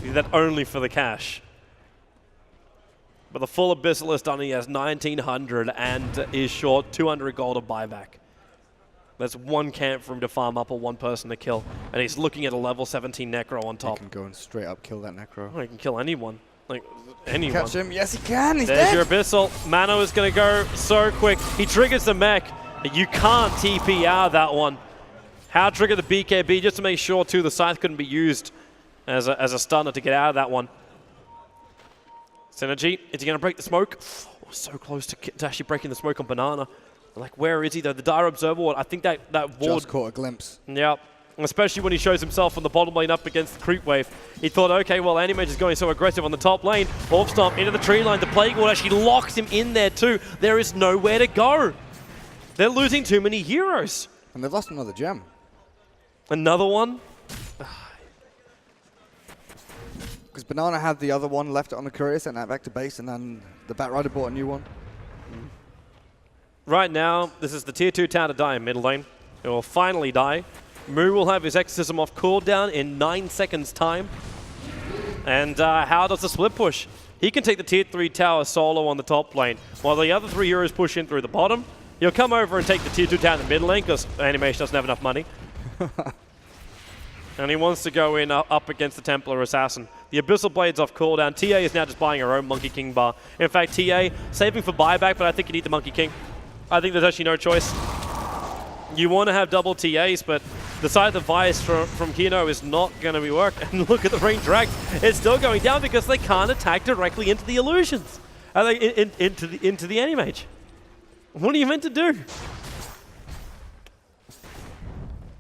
He did that only for the cash. But the full Abyssal is done. He has 1900 and is short 200 gold of buyback. There's one camp for him to farm up or one person to kill. And he's looking at a level 17 Necro on top. He can go and straight up kill that Necro. Oh, he can kill anyone. Like, anyone. Catch him. Yes, he can. He's There's dead. your Abyssal. Mano is going to go so quick. He triggers the mech. You can't TP out of that one. How trigger the BKB just to make sure, too, the Scythe couldn't be used as a stunner to get out of that one. Synergy, is he going to break the smoke? Oh, so close to actually breaking the smoke on Banana. Like, where is he, though? The Dire Observer Ward, I think that ward... Just caught a glimpse. Yeah, especially when he shows himself on the bottom lane up against the creep wave. He thought, okay, well, Anti-Mage is going so aggressive on the top lane. Orb Stomp into the tree line. The Plague Ward actually locks him in there, too. There is nowhere to go. They're losing too many heroes. And they've lost another gem. Another one? Because Banana had the other one, left it on the courier, sent that back to base, and then the Batrider bought a new one. Right now, this is the tier 2 tower to die in middle lane. It will finally die. Moo will have his Exorcism off cooldown in 9 seconds time. And how does the split push? He can take the tier 3 tower solo on the top lane, while the other 3 heroes push in through the bottom. He'll come over and take the tier 2 tower in the middle lane, because Animation doesn't have enough money. And he wants to go in up against the Templar Assassin. The Abyssal Blade's off cooldown. TA is now just buying her own Monkey King bar. In fact, TA saving for buyback, but I think you need the Monkey King. I think there's actually no choice. You want to have double TAs, but the Scythe of Vice from Kino is not going to be work. And look at the range drag. It's still going down because they can't attack directly into the illusions. Into the Anti-Mage. What are you meant to do?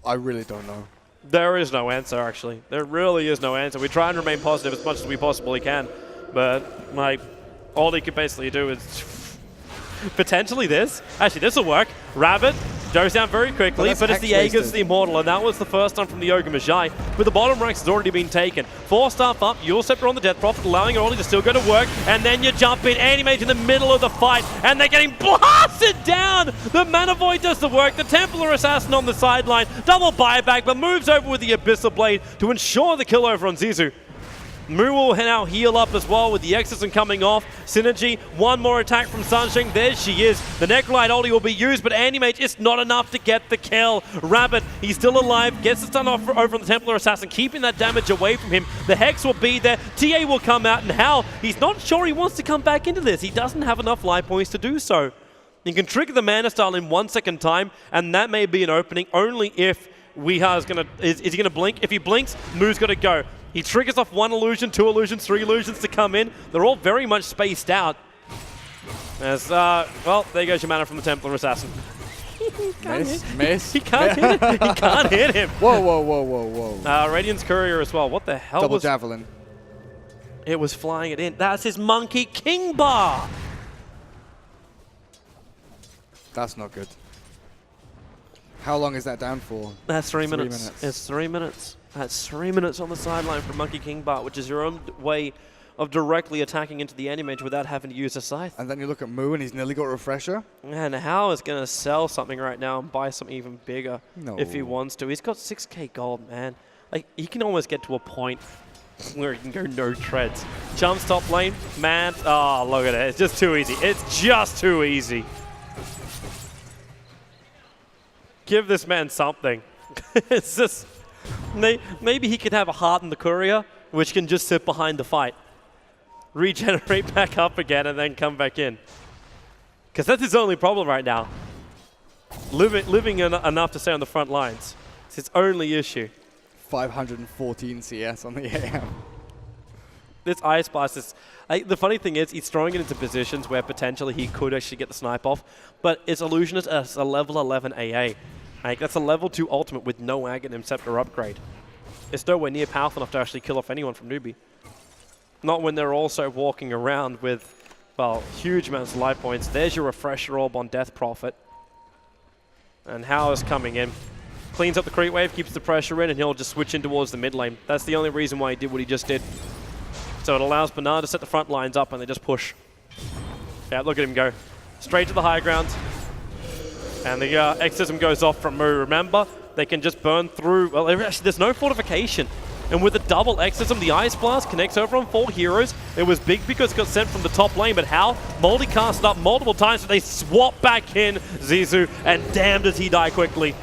I really don't know. There is no answer, actually. There really is no answer. We try and remain positive as much as we possibly can, but like, all he can basically do is potentially this. Actually, this will work. Rabbit goes down very quickly, but it's the Aegis the Immortal, and that was the first one from the Ogre Magi. But the bottom ranks has already been taken. 4-staff up, Yule Scepter on the Death Prophet, allowing Orly to still go to work, and then you jump in, Anti-Mage in the middle of the fight, and they're getting blasted down! The Mana Void does the work, the Templar Assassin on the sideline, double buyback, but moves over with the Abyssal Blade to ensure the kill over on Zizou. Moo will now heal up as well with the Exorcism coming off. Synergy, one more attack from Sunshine. There she is. The Necrolite ulti will be used, but Anti-Mage is not enough to get the kill. Rabbit, he's still alive, gets the stun off over on the Templar Assassin, keeping that damage away from him. The Hex will be there. TA will come out, and Hal, he's not sure he wants to come back into this. He doesn't have enough life points to do so. You can trigger the Mana Style in 1 second time, and that may be an opening only if is he gonna blink? If he blinks, Moo's gotta go. He triggers off 1 illusion, 2 illusions, 3 illusions to come in. They're all very much spaced out. As, well, there goes your mana from the Templar Assassin. Miss. He can't hit him. He can't hit him. Whoa, whoa, whoa, whoa, whoa. Radiant's Courier as well. What the hell Double was... Javelin. It was flying it in. That's his Monkey King bar. That's not good. How long is that down for? That's 3 minutes. It's 3 minutes. That's 3 minutes on the sideline from Monkey King bar, which is your own way of directly attacking into the Anti-Mage without having to use a Scythe. And then you look at Moo and he's nearly got a Refresher. And Hal is going to sell something right now and buy something even bigger if he wants to. He's got 6k gold, man. Like, he can almost get to a point where he can go no treads. Jumps top lane, man. Oh, look at it. It's just too easy. It's just too easy. Give this man something. It's just... Maybe he could have a heart in the courier, which can just sit behind the fight. Regenerate back up again and then come back in. Because that's his only problem right now. Living enough to stay on the front lines. It's his only issue. 514 CS on the AM. This Ice Blast is... the funny thing is, he's throwing it into positions where potentially he could actually get the snipe off, but it's Illusionist as a level 11 AA. Like, that's a level 2 ultimate with no Aghanim Scepter upgrade. It's nowhere near powerful enough to actually kill off anyone from newbie. Not when they're also walking around with, well, huge amounts of life points. There's your Refresher Orb on Death Prophet. And Hao is coming in. Cleans up the creep wave, keeps the pressure in, and he'll just switch in towards the mid lane. That's the only reason why he did what he just did. So it allows Banana to set the front lines up, and they just push. Yeah, look at him go. Straight to the high ground. And the exorcism goes off from Mu. Remember, they can just burn through. Well, actually, there's no fortification. And with the double exorcism, the Ice Blast connects over on 4 heroes. It was big because it got sent from the top lane, but Hao multicasted up multiple times, so they swap back in Zizou, and damn does he die quickly.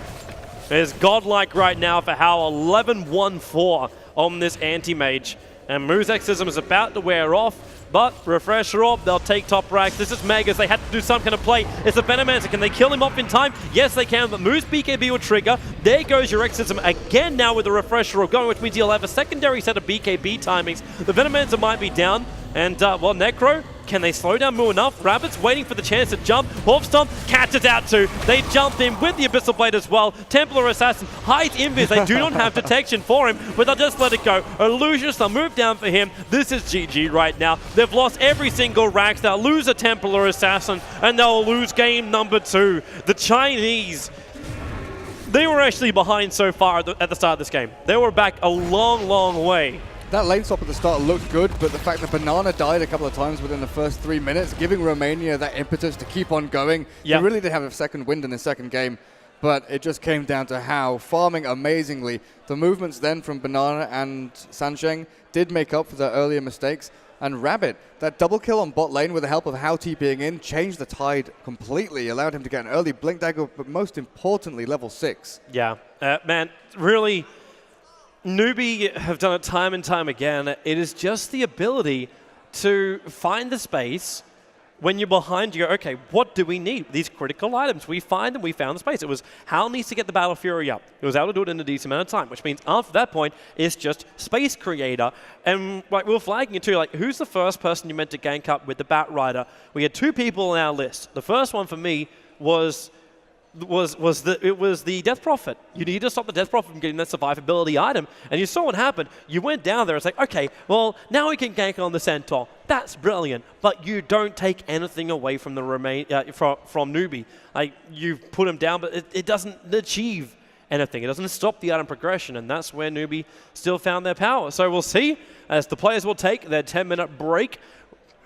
It's godlike right now for Hao, 11-1-4 on this anti-mage. And Mu's exorcism is about to wear off, but Refresher Orb, they'll take top racks. This is Megas, they had to do some kind of play. It's a Venomancer, can they kill him off in time? Yes, they can, but Mu's BKB will trigger. There goes your exorcism again now with the Refresher Orb going, which means you'll have a secondary set of BKB timings. The Venomancer might be down, and well, Necro, can they slow down Mu enough? Rabbit's waiting for the chance to jump. Wolfstomp catches out too. They jumped in with the Abyssal Blade as well. Templar Assassin hides Invis. They do not have detection for him, but they'll just let it go. Illusionist, they'll move down for him. This is GG right now. They've lost every single Rax. They'll lose a Templar Assassin, and they'll lose game number 2. The Chinese, they were actually behind so far at the start of this game. They were back a long, long way. That lane swap at the start looked good, but the fact that Banana died a couple of times within the first 3 minutes, giving Romania that impetus to keep on going. Yep. They really did have a second wind in the second game, but it just came down to Hao farming amazingly. The movements then from Banana and Sansheng did make up for their earlier mistakes. And Rabbit, that double kill on bot lane with the help of Hao TPing in, changed the tide completely, allowed him to get an early Blink Dagger, but most importantly, level 6. Yeah, man, really, Newbie have done it time and time again. It is just the ability to find the space when you're behind. You go, okay, what do we need? These critical items. We find them, we found the space. It was Hal needs to get the Battle Fury up. He was able to do it in a decent amount of time, which means after that point, it's just Space Creator. And like we were flagging it too, like who's the first person you meant to gank up with the Bat Rider? We had 2 people on our list. The first one for me was the Death Prophet. You need to stop the Death Prophet from getting that survivability item. And you saw what happened. You went down there, it's like, okay, well, now we can gank on the Centaur. That's brilliant. But you don't take anything away from the from Newbie. Like, you've put him down, but it doesn't achieve anything. It doesn't stop the item progression, and that's where Newbie still found their power. So we'll see as the players will take their 10-minute break.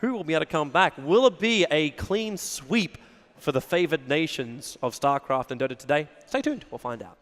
Who will be able to come back? Will it be a clean sweep for the favored nations of StarCraft and Dota today? Stay tuned, we'll find out.